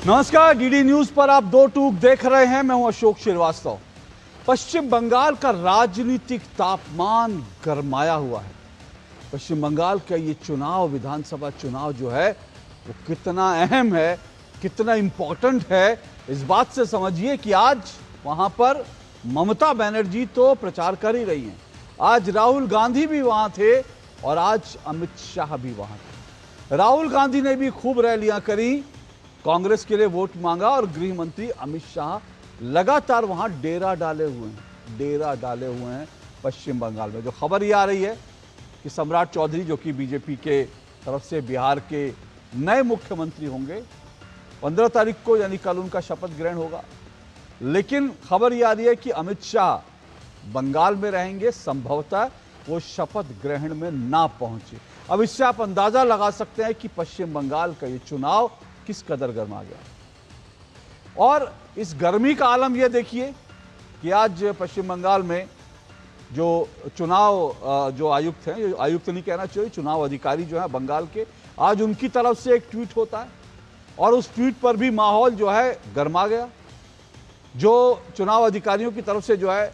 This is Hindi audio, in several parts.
नमस्कार, डीडी न्यूज पर आप दो टूक देख रहे हैं। मैं हूं अशोक श्रीवास्तव। पश्चिम बंगाल का राजनीतिक तापमान गरमाया हुआ है। पश्चिम बंगाल का ये चुनाव, विधानसभा चुनाव जो है वो कितना अहम है, कितना इंपॉर्टेंट है, इस बात से समझिए कि आज वहां पर ममता बनर्जी तो प्रचार कर ही रही हैं, आज राहुल गांधी भी वहां थे और आज अमित शाह भी वहां थे। राहुल गांधी ने भी खूब रैलियां करी, कांग्रेस के लिए वोट मांगा और गृह मंत्री अमित शाह लगातार वहां डेरा डाले हुए हैं पश्चिम बंगाल में। जो खबर ये आ रही है कि सम्राट चौधरी, जो कि बीजेपी के तरफ से बिहार के नए मुख्यमंत्री होंगे, 15 तारीख को यानी कल उनका शपथ ग्रहण होगा। लेकिन खबर ये आ रही है कि अमित शाह बंगाल में रहेंगे, संभवतः वो शपथ ग्रहण में ना पहुंचे। अब इससे आप अंदाजा लगा सकते हैं कि पश्चिम बंगाल का ये चुनाव किस कदर गर्मा गया। और इस गर्मी का आलम यह देखिए कि आज पश्चिम बंगाल में जो चुनाव जो आयुक्त हैं, आयुक्त नहीं कहना चाहिए, चुनाव अधिकारी जो है बंगाल के, आज उनकी तरफ से एक ट्वीट होता है और उस ट्वीट पर भी माहौल जो है गर्मा गया। जो चुनाव अधिकारियों की तरफ से जो है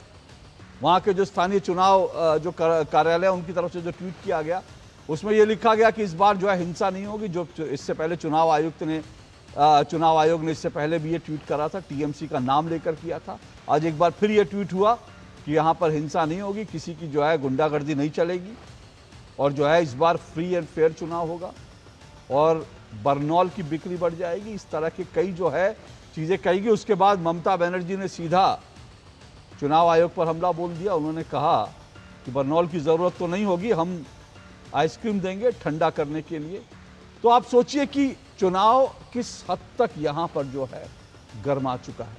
वहाँ के जो स्थानीय चुनाव जो कार्यालय उनकी तरफ से जो ट्वीट किया गया, उसमें यह लिखा गया कि इस बार जो है हिंसा नहीं होगी। जो इससे पहले चुनाव आयोग ने इससे पहले भी ये ट्वीट करा था, टीएमसी का नाम लेकर किया था। आज एक बार फिर ये ट्वीट हुआ कि यहाँ पर हिंसा नहीं होगी, किसी की जो है गुंडागर्दी नहीं चलेगी और जो है इस बार फ्री एंड फेयर चुनाव होगा और बरनौल की बिक्री बढ़ जाएगी। इस तरह के कई जो है चीज़ें कही गई। उसके बाद ममता बनर्जी ने सीधा चुनाव आयोग पर हमला बोल दिया। उन्होंने कहा कि बरनौल की ज़रूरत तो नहीं होगी, हम आइसक्रीम देंगे ठंडा करने के लिए। तो आप सोचिए कि चुनाव किस हद तक यहां पर जो है गर्मा चुका है।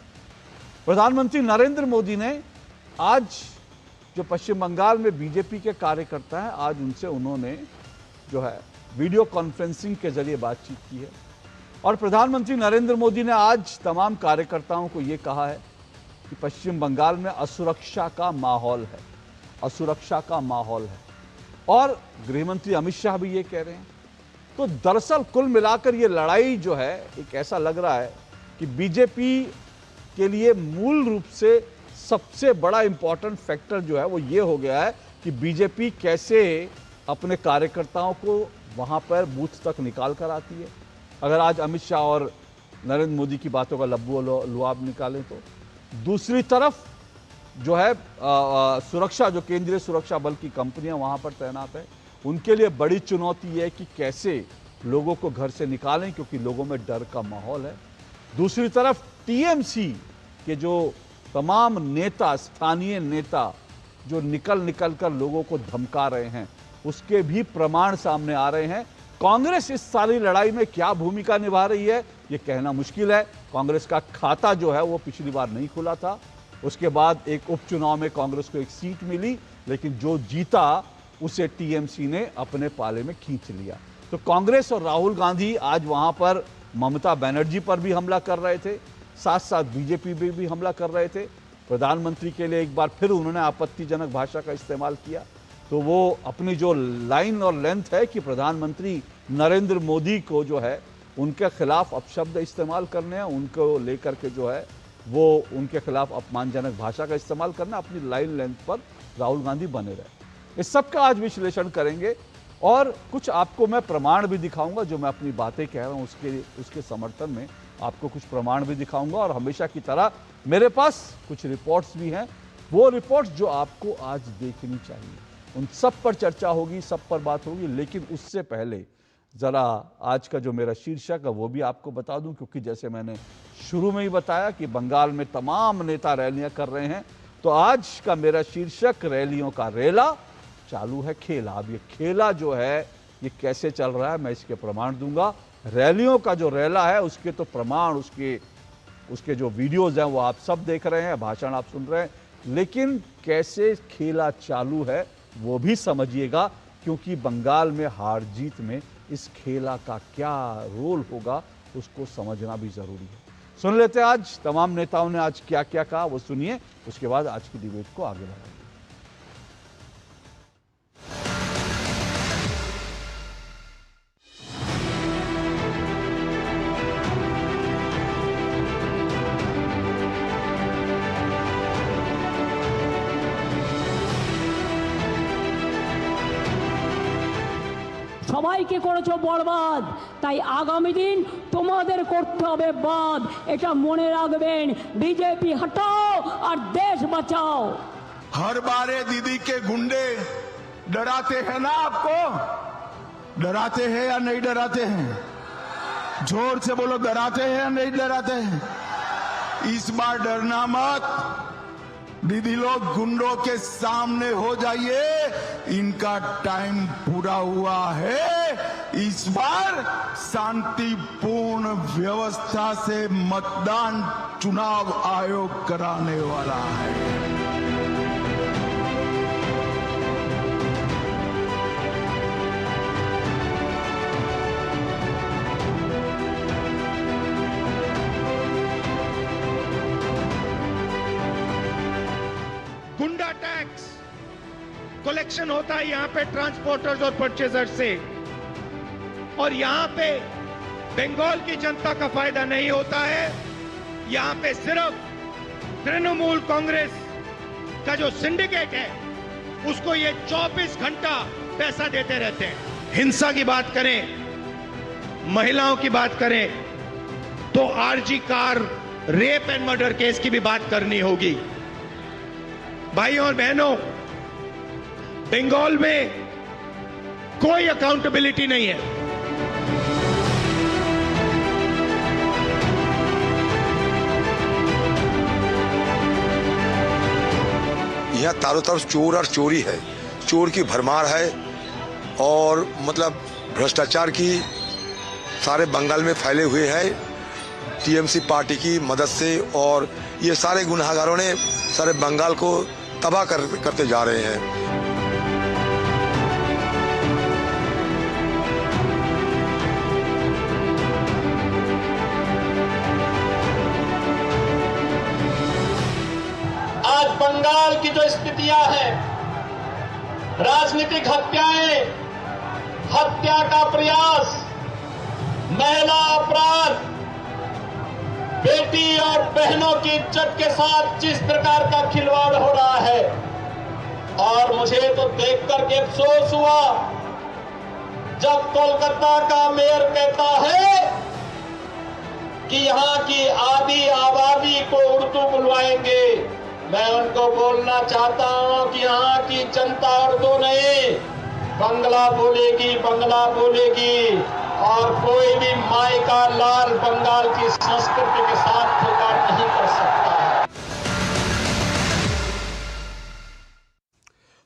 प्रधानमंत्री नरेंद्र मोदी ने आज जो पश्चिम बंगाल में बीजेपी के कार्यकर्ता हैं, आज उनसे उन्होंने जो है वीडियो कॉन्फ्रेंसिंग के जरिए बातचीत की है और प्रधानमंत्री नरेंद्र मोदी ने आज तमाम कार्यकर्ताओं को ये कहा है कि पश्चिम बंगाल में असुरक्षा का माहौल है और गृहमंत्री अमित शाह भी ये कह रहे हैं। तो दरअसल कुल मिलाकर ये लड़ाई जो है, एक ऐसा लग रहा है कि बीजेपी के लिए मूल रूप से सबसे बड़ा इंपॉर्टेंट फैक्टर जो है वो ये हो गया है कि बीजेपी कैसे अपने कार्यकर्ताओं को वहां पर बूथ तक निकाल कर आती है। अगर आज अमित शाह और नरेंद्र मोदी की बातों का लब्बू लुआब निकालें तो दूसरी तरफ जो है सुरक्षा, जो केंद्रीय सुरक्षा बल की कंपनियां वहां पर तैनात है, उनके लिए बड़ी चुनौती है कि कैसे लोगों को घर से निकालें, क्योंकि लोगों में डर का माहौल है। दूसरी तरफ टीएमसी के जो तमाम नेता, स्थानीय नेता जो निकल कर लोगों को धमका रहे हैं, उसके भी प्रमाण सामने आ रहे हैं। कांग्रेस इस सारी लड़ाई में क्या भूमिका निभा रही है ये कहना मुश्किल है। कांग्रेस का खाता जो है वो पिछली बार नहीं खुला था। उसके बाद एक उपचुनाव में कांग्रेस को एक सीट मिली, लेकिन जो जीता उसे टीएमसी ने अपने पाले में खींच लिया। तो कांग्रेस और राहुल गांधी आज वहां पर ममता बनर्जी पर भी हमला कर रहे थे, साथ साथ बीजेपी पे भी हमला कर रहे थे। प्रधानमंत्री के लिए एक बार फिर उन्होंने आपत्तिजनक भाषा का इस्तेमाल किया। तो वो अपनी जो लाइन और लेंथ है कि प्रधानमंत्री नरेंद्र मोदी को जो है उनके खिलाफ अपशब्द इस्तेमाल करने हैं, उनको लेकर के जो है वो उनके खिलाफ अपमानजनक भाषा का इस्तेमाल करना, अपनी लाइन लेंथ पर राहुल गांधी बने रहे। इस सब का आज विश्लेषण करेंगे और कुछ आपको मैं प्रमाण भी दिखाऊंगा। जो मैं अपनी बातें कह रहा हूं उसके समर्थन में आपको कुछ प्रमाण भी दिखाऊंगा और हमेशा की तरह मेरे पास कुछ रिपोर्ट्स भी हैं, वो रिपोर्ट्स जो आपको आज देखनी चाहिए। उन सब पर चर्चा होगी, सब पर बात होगी, लेकिन उससे पहले जरा आज का जो मेरा शीर्षक है वो भी आपको बता दूं, क्योंकि जैसे मैंने शुरू में ही बताया कि बंगाल में तमाम नेता रैलियां कर रहे हैं। तो आज का मेरा शीर्षक रैलियों का रेला, चालू है खेला। अब ये खेला जो है ये कैसे चल रहा है मैं इसके प्रमाण दूंगा। रैलियों का जो रेला है उसके तो प्रमाण, उसके जो वीडियोज हैं वो आप सब देख रहे हैं, भाषण आप सुन रहे हैं, लेकिन कैसे खेला चालू है वो भी समझिएगा, क्योंकि बंगाल में हार जीत में इस खेला का क्या रोल होगा उसको समझना भी जरूरी है। सुन लेते हैं आज तमाम नेताओं ने आज क्या क्या कहा, वो सुनिए, उसके बाद आज की डिबेट को आगे बढ़ाएंगे। সবাইকে করেছো বরবাদ, তাই আগামী দিন তোমাদের করতে হবে বাদ। এটা মনে রাখবেন, বিজেপি হটাও আর দেশ বাঁচাও। हर बार दीदी के गुंडे डराते हैं ना आपको, डराते हैं या नहीं डराते हैं? जोर से बोलो, डराते हैं या नहीं डराते हैं? इस बार डरना मत, दीदी लोग गुंडों के सामने हो जाइए, इनका टाइम पूरा हुआ है। इस बार शांतिपूर्ण व्यवस्था से मतदान चुनाव आयोग कराने वाला है। गुंडा टैक्स कलेक्शन होता है यहां पे ट्रांसपोर्टर्स और परचेजर्स से, और यहां पे बंगाल की जनता का फायदा नहीं होता है। यहां पे सिर्फ तृणमूल कांग्रेस का जो सिंडिकेट है उसको ये 24 घंटा पैसा देते रहते हैं। हिंसा की बात करें, महिलाओं की बात करें, तो RG Kar rape and murder case की भी बात करनी होगी। भाइयों और बहनों, बंगाल में कोई अकाउंटेबिलिटी नहीं है। यहाँ चारों तरफ चोर और चोरी है, चोर की भरमार है, और मतलब भ्रष्टाचार की सारे बंगाल में फैले हुए हैं टीएमसी पार्टी की मदद से, और ये सारे गुनहगारों ने सारे बंगाल को तबाह करते जा रहे हैं। आज बंगाल की जो स्थितियां हैं, राजनीतिक हत्याएं, हत्या का प्रयास, महिला अपराध, बेटी और बहनों की इज्जत के साथ जिस प्रकार का खिलवाड़ हो रहा है, और मुझे तो देख करके अफसोस हुआ जब कोलकाता का मेयर कहता है कि यहाँ की आधी आबादी को उर्दू बुलवाएंगे। मैं उनको बोलना चाहता हूँ कि यहाँ की जनता उर्दू नहीं, बंगला बोलेगी, बंगला बोलेगी, और कोई भी माई का लाल बंगाल की संस्कृति के साथ खिलवाड़ नहीं कर सकता है।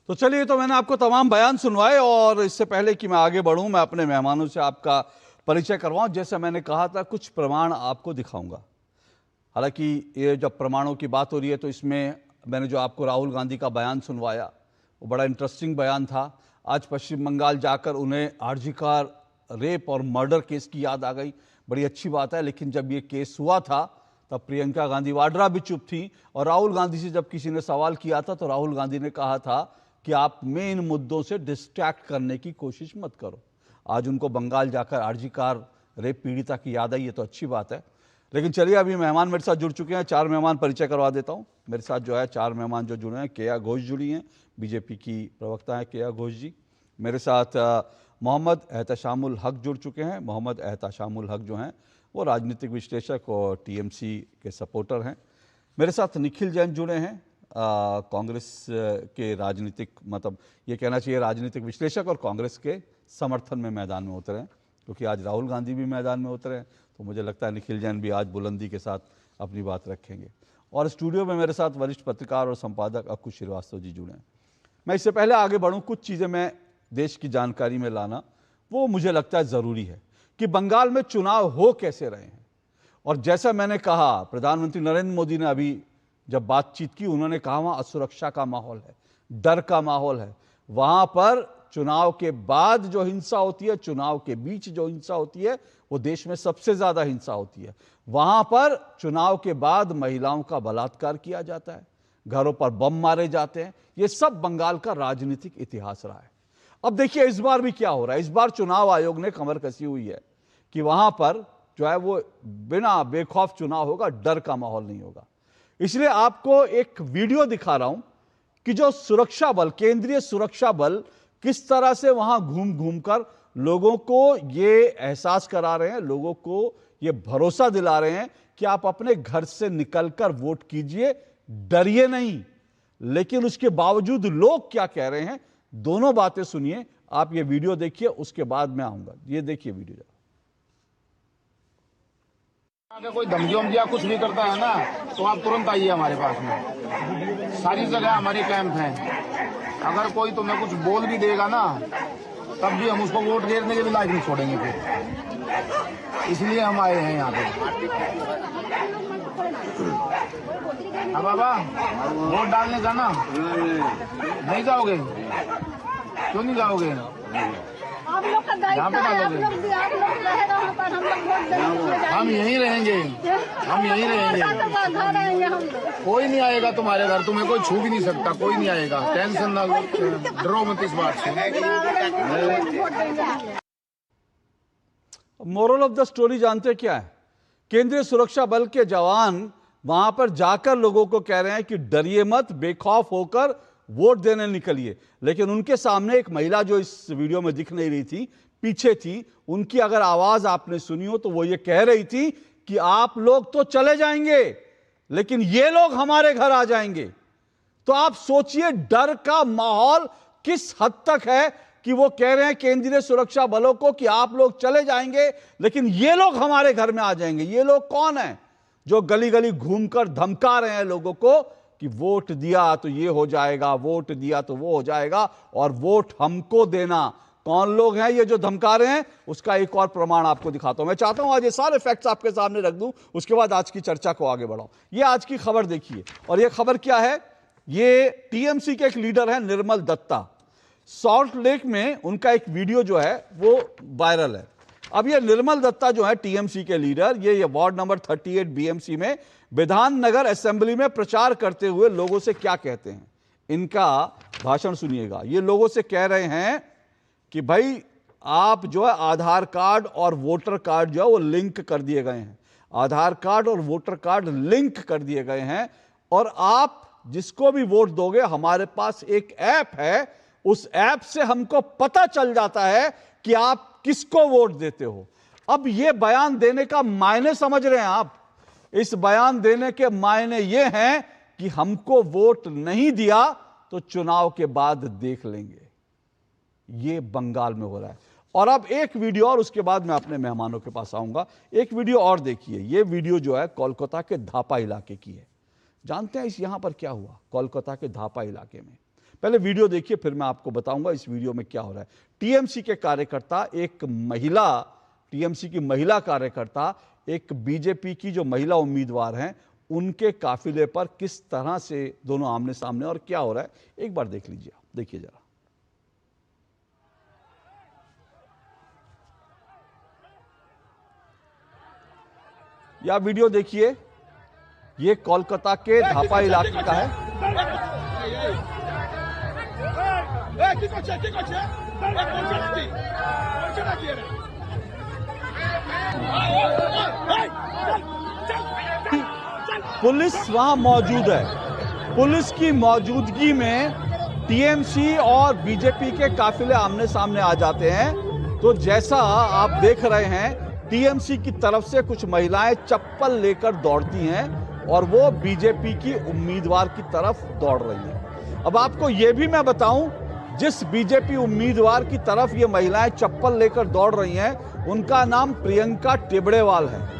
तो चलिए, तो मैंने आपको तमाम बयान सुनवाए, और इससे पहले कि मैं आगे बढ़ूं, मैं अपने मेहमानों से आपका परिचय करवाऊं। जैसे मैंने कहा था, कुछ प्रमाण आपको दिखाऊंगा। हालांकि ये जब प्रमाणों की बात हो रही है, तो इसमें मैंने जो आपको राहुल गांधी का बयान सुनवाया, वो बड़ा इंटरेस्टिंग बयान था। आज पश्चिम बंगाल जाकर उन्हें आरजी कार रेप और मर्डर केस की याद आ गई, बड़ी अच्छी बात है। लेकिन जब ये केस हुआ था, तब प्रियंका गांधी वाड्रा भी चुप थी, और राहुल गांधी से जब किसी ने सवाल किया था, तो राहुल गांधी ने कहा था कि आप मेन मुद्दों से डिस्ट्रैक्ट करने की कोशिश मत करो। आज उनको बंगाल जाकर आरजी कार रेप पीड़िता की याद आई, ये तो अच्छी बात है। लेकिन चलिए, अभी मेहमान मेरे साथ जुड़ चुके हैं, 4 मेहमान परिचय करवा देता हूं। मेरे साथ जो है 4 मेहमान जो जुड़े हैं, केया घोष जुड़ी हैं, बीजेपी की प्रवक्ता हैं केया घोष जी। मेरे साथ मोहम्मद एहतशामुल हक जुड़ चुके हैं। मोहम्मद एहतशामुल हक जो हैं वो राजनीतिक विश्लेषक और टीएमसी के सपोर्टर हैं। मेरे साथ निखिल जैन जुड़े हैं, कांग्रेस के राजनीतिक, मतलब ये कहना चाहिए राजनीतिक विश्लेषक और कांग्रेस के समर्थन में मैदान में उतरे हैं, क्योंकि आज राहुल गांधी भी मैदान में उतरे हैं, तो मुझे लगता है निखिल जैन भी आज बुलंदी के साथ अपनी बात रखेंगे। और स्टूडियो में मेरे साथ वरिष्ठ पत्रकार और संपादक अक्कू श्रीवास्तव जी जुड़े हैं। मैं इससे पहले आगे बढ़ूं, कुछ चीज़ें मैं देश की जानकारी में लाना, वो मुझे लगता है ज़रूरी है कि बंगाल में चुनाव हो कैसे रहे हैं। और जैसा मैंने कहा, प्रधानमंत्री नरेंद्र मोदी ने अभी जब बातचीत की, उन्होंने कहा वहाँ असुरक्षा का माहौल है, डर का माहौल है। वहाँ पर चुनाव के बाद जो हिंसा होती है, चुनाव के बीच जो हिंसा होती है, वो देश में सबसे ज़्यादा हिंसा होती है। वहाँ पर चुनाव के बाद महिलाओं का बलात्कार किया जाता है, घरों पर बम मारे जाते हैं। ये सब बंगाल का राजनीतिक इतिहास रहा है। अब देखिए इस बार भी क्या हो रहा है। इस बार चुनाव आयोग ने कमर कसी हुई है कि वहां पर जो है वो बिना बेखौफ चुनाव होगा, डर का माहौल नहीं होगा। इसलिए आपको एक वीडियो दिखा रहा हूं कि जो सुरक्षा बल, केंद्रीय सुरक्षा बल किस तरह से वहां घूम घूम कर लोगों को ये एहसास करा रहे हैं, लोगों को ये भरोसा दिला रहे हैं कि आप अपने घर से निकलकर वोट कीजिए, डरिए नहीं। लेकिन उसके बावजूद लोग क्या कह रहे हैं, दोनों बातें सुनिए। आप ये वीडियो देखिए, उसके बाद मैं आऊंगा। ये देखिए वीडियो। अगर कोई धमकी वमकी या कुछ भी करता है ना, तो आप तुरंत आइए हमारे पास में। सारी जगह हमारे कैंप हैं। अगर कोई तुम्हें कुछ बोल भी देगा ना, तब भी हम उसको वोट गिरने के भी लायक नहीं छोड़ेंगे फिर। इसलिए हम आए हैं यहाँ पे। हाँ बाबा, वोट डालने जाना नहीं जाओगे? क्यों नहीं जाओगे? आप लोग का दायित्व है, आप लोग रहेगा वहाँ पर, हम लोग वोट देंगे। हम यहीं रहेंगे, हम यहीं रहेंगे। घर आएंगे हम लोग। कोई नहीं आएगा तुम्हारे घर, तुम्हें कोई छू भी नहीं सकता, कोई नहीं आएगा। टेंशन ना लो, डरो मत इस बात से। मोरल ऑफ द स्टोरी जानते क्या है? केंद्रीय सुरक्षा बल के जवान वहां पर जाकर लोगों को कह रहे हैं कि डरिए मत, बेखौफ होकर वोट देने निकलिए। लेकिन उनके सामने एक महिला जो इस वीडियो में दिख नहीं रही थी, पीछे थी, उनकी अगर आवाज आपने सुनी हो तो वो ये कह रही थी कि आप लोग तो चले जाएंगे लेकिन ये लोग हमारे घर आ जाएंगे। तो आप सोचिए डर का माहौल किस हद तक है कि वो कह रहे हैं केंद्रीय सुरक्षा बलों को कि आप लोग चले जाएंगे लेकिन ये लोग हमारे घर में आ जाएंगे। ये लोग कौन है जो गली गली घूमकर धमका रहे हैं लोगों को कि वोट दिया तो ये हो जाएगा, वोट दिया तो वो हो जाएगा और वोट हमको देना। कौन लोग हैं ये जो धमका रहे हैं, उसका एक और प्रमाण आपको दिखाता हूं। मैं चाहता हूं आज ये सारे फैक्ट्स आपके सामने रख दूं, उसके बाद आज की चर्चा को आगे बढ़ाऊं। ये आज की खबर देखिए, और ये खबर क्या है? ये टीएमसी के एक लीडर है निर्मल दत्ता। सॉल्ट लेक में उनका एक वीडियो जो है वो वायरल है। अब ये निर्मल दत्ता जो है टीएमसी के लीडर, ये वार्ड नंबर 38 बीएमसी में विधान नगर असेंबली में प्रचार करते हुए लोगों से क्या कहते हैं, इनका भाषण सुनिएगा। ये लोगों से कह रहे हैं कि भाई आप जो है आधार कार्ड और वोटर कार्ड जो है वो लिंक कर दिए गए हैं, आधार कार्ड और वोटर कार्ड लिंक कर दिए गए हैं, और आप जिसको भी वोट दोगे हमारे पास एक ऐप है, उस ऐप से हमको पता चल जाता है कि आप किसको वोट देते हो। अब ये बयान देने का मायने समझ रहे हैं आप? इस बयान देने के मायने ये हैं कि हमको वोट नहीं दिया तो चुनाव के बाद देख लेंगे। ये बंगाल में हो रहा है। और अब एक वीडियो और, उसके बाद मैं अपने मेहमानों के पास आऊंगा। एक वीडियो और देखिए। ये वीडियो जो है कोलकाता के धापा इलाके की है। जानते हैं इस यहां पर क्या हुआ कोलकाता के धापा इलाके में? पहले वीडियो देखिए, फिर मैं आपको बताऊंगा इस वीडियो में क्या हो रहा है। टीएमसी के कार्यकर्ता, एक महिला, टीएमसी की महिला कार्यकर्ता एक बीजेपी की जो महिला उम्मीदवार हैं उनके काफिले पर किस तरह से दोनों आमने सामने, और क्या हो रहा है एक बार देख लीजिए। देखिए जरा। या वीडियो देखिए, ये कोलकाता के धापा इलाके का है। पुलिस वहां मौजूद है। पुलिस की मौजूदगी में टीएमसी और बीजेपी के काफिले आमने सामने आ जाते हैं। तो जैसा आप देख रहे हैं, टीएमसी की तरफ से कुछ महिलाएं चप्पल लेकर दौड़ती हैं और वो बीजेपी की उम्मीदवार की तरफ दौड़ रही हैं। अब आपको ये भी मैं बताऊं, जिस बीजेपी उम्मीदवार की तरफ ये महिलाएं चप्पल लेकर दौड़ रही हैं, उनका नाम प्रियंका टिबड़ेवाल है।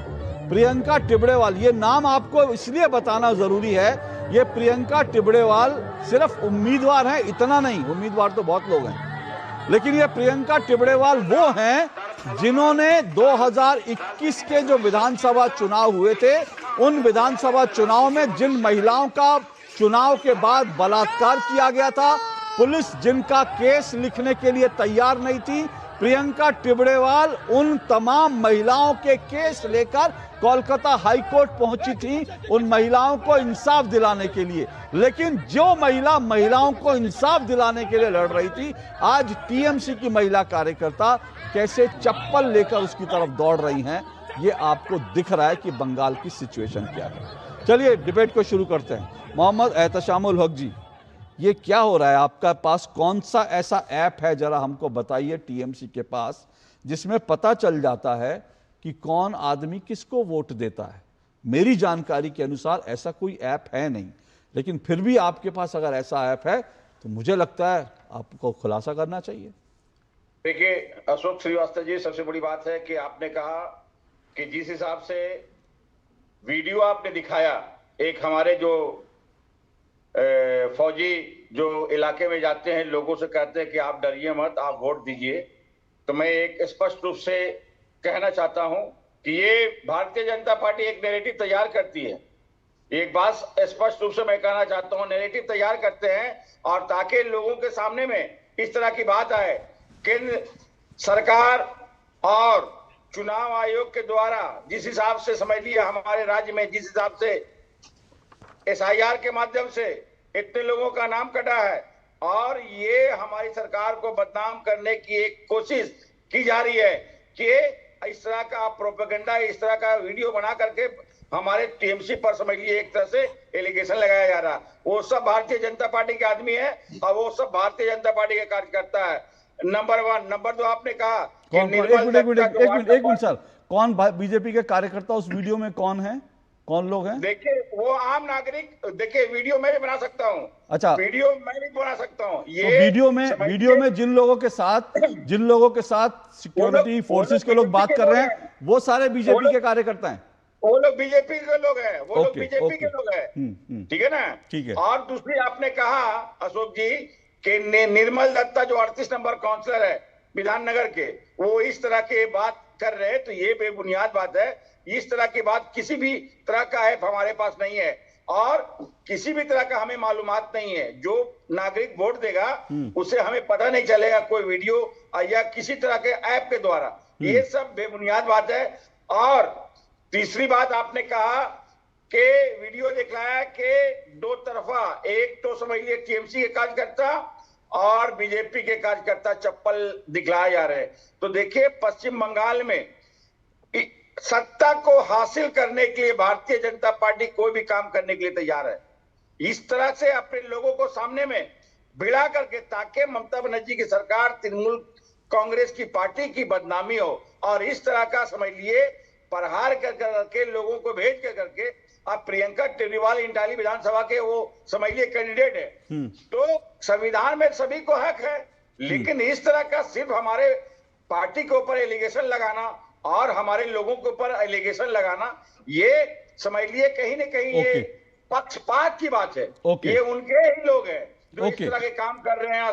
प्रियंका टिबड़ेवाल, ये नाम आपको इसलिए बताना जरूरी है, ये प्रियंका टिबड़ेवाल सिर्फ उम्मीदवार हैं, इतना नहीं, उम्मीदवार तो बहुत लोग हैं, लेकिन ये प्रियंका टिबड़ेवाल वो हैं जिन्होंने 2021 के जो विधानसभा चुनाव हुए थे, उन विधानसभा चुनाव में जिन महिलाओं का चुनाव के बाद बलात्कार किया गया था, पुलिस जिनका केस लिखने के लिए तैयार नहीं थी, प्रियंका टिबड़ेवाल उन तमाम महिलाओं के केस लेकर कोलकाता हाई कोर्ट पहुंची थी, उन महिलाओं को इंसाफ दिलाने के लिए। लेकिन जो महिला महिलाओं को इंसाफ दिलाने के लिए लड़ रही थी, आज टीएमसी की महिला कार्यकर्ता कैसे चप्पल लेकर उसकी तरफ दौड़ रही हैं, ये आपको दिख रहा है कि बंगाल की सिचुएशन क्या है। चलिए डिबेट को शुरू करते हैं। मोहम्मद एहतशामुल हक जी, ये क्या हो रहा है? आपका पास कौन सा ऐसा ऐप है, जरा हमको बताइए, टीएमसी के पास, जिसमें पता चल जाता है कि कौन आदमी किसको वोट देता है? मेरी जानकारी के अनुसार ऐसा कोई ऐप है नहीं, लेकिन फिर भी आपके पास अगर ऐसा ऐप है तो मुझे लगता है आपको खुलासा करना चाहिए। देखिए अशोक श्रीवास्तव जी, सबसे बड़ी बात है कि आपने कहा कि जिस हिसाब से वीडियो आपने दिखाया, एक हमारे जो फौजी जो इलाके में जाते हैं, लोगों से कहते हैं कि आप डरिए मत, आप वोट दीजिए, तो मैं एक स्पष्ट रूप से कहना चाहता हूं कि ये भारतीय जनता पार्टी एक नैरेटिव तैयार करती है। एक बात स्पष्ट रूप से मैं कहना चाहता हूं, नैरेटिव तैयार करते हैं, और ताकि लोगों के सामने में इस तरह की बात आए, केंद्र सरकार और चुनाव आयोग के द्वारा जिस हिसाब से, समझ लिया, हमारे राज्य में जिस हिसाब से SIR के माध्यम से इतने लोगों का नाम कटा है, और ये हमारी सरकार को बदनाम करने की एक कोशिश की जा रही है कि इस तरह का प्रोपेगेंडा, इस तरह का वीडियो बना करके हमारे टीएमसी पर, समझ लिए, एक तरह से एलिगेशन लगाया जा रहा। वो सब भारतीय जनता पार्टी के आदमी है और वो सब भारतीय जनता पार्टी के कार्यकर्ता है। नंबर 1। नंबर 2, आपने कहा कि एक मिनट सर, कौन बीजेपी के कार्यकर्ता उस वीडियो में कौन है, कौन लोग हैं? देखिए वो आम नागरिक, देखिए वीडियो मैं भी बना सकता हूँ। अच्छा, वीडियो मैं भी बना सकता हूँ। ये तो वीडियो में जिन लोगों के साथ सिक्योरिटी फोर्सेस के लोग बात कर रहे हैं, वो सारे बीजेपी के कार्यकर्ता हैं। वो लोग बीजेपी के लोग हैं, वो लोग बीजेपी के लोग हैं। ठीक है ना? ठीक है। और दूसरी आपने कहा अशोक जी कि निर्मल दत्ता जो 38 नंबर काउंसलर है विधाननगर के, वो इस तरह के बात कर रहे हैं, तो ये बेबुनियाद बात है। इस तरह की बात किसी भी तरह का ऐप हमारे पास नहीं है, और किसी भी तरह का हमें मालूमात नहीं है। जो नागरिक वोट देगा उसे हमें पता नहीं चलेगा कोई वीडियो या किसी तरह के ऐप के द्वारा। ये सब बेबुनियाद बात है। और तीसरी बात आपने कहा कि वीडियो दिखलाया कि दो तरफा, एक तो समझ लिए टीएमसी के कार्यकर्ता और बीजेपी के कार्यकर्ता चप्पल दिखलाए जा रहे हैं। तो देखिए, पश्चिम बंगाल में सत्ता को हासिल करने के लिए भारतीय जनता पार्टी कोई भी काम करने के लिए तैयार है, इस तरह से अपने लोगों को सामने में भिड़ा करके, ताकि ममता बनर्जी की सरकार, तृणमूल कांग्रेस की पार्टी की बदनामी हो, और इस तरह का समझ लिए प्रहार करके लोगों को भेज कर करके। अब प्रियंका टेलीवाल इंटाली विधानसभा के वो समझ लिए कैंडिडेट है, तो संविधान में सभी को हक है, लेकिन इस तरह का सिर्फ हमारे पार्टी के ऊपर एलिगेशन लगाना और हमारे लोगों के ऊपर एलिगेशन लगाना, ये समझ लिए कहीं ना कहीं ये पक्षपात की बात है। ये उनके ही लोग हैं जो इस तरह के काम कर रहे हैं।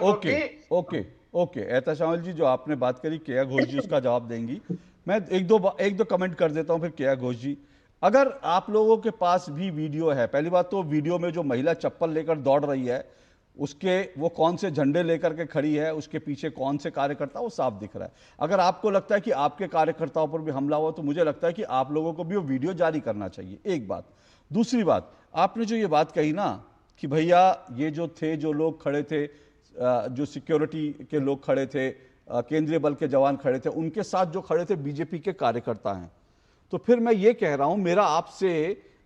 ओके एहतशाम जी, जो आपने बात करी, केया घोष जी उसका जवाब देंगी। मैं एक दो कमेंट कर देता हूं, फिर केया घोष जी, अगर आप लोगों के पास भी वीडियो है, पहली बात तो वीडियो में जो महिला चप्पल लेकर दौड़ रही है, उसके वो कौन से झंडे लेकर के खड़ी है, उसके पीछे कौन से कार्यकर्ता, वो साफ दिख रहा है। अगर आपको लगता है कि आपके कार्यकर्ताओं पर भी हमला हुआ, तो मुझे लगता है कि आप लोगों को भी वो वीडियो जारी करना चाहिए, एक बात। दूसरी बात, आपने जो ये बात कही ना कि भैया ये जो थे, जो लोग खड़े थे, जो सिक्योरिटी के लोग खड़े थे, केंद्रीय बल के जवान खड़े थे, उनके साथ जो खड़े थे बीजेपी के कार्यकर्ता हैं, तो फिर मैं ये कह रहा हूं, मेरा आपसे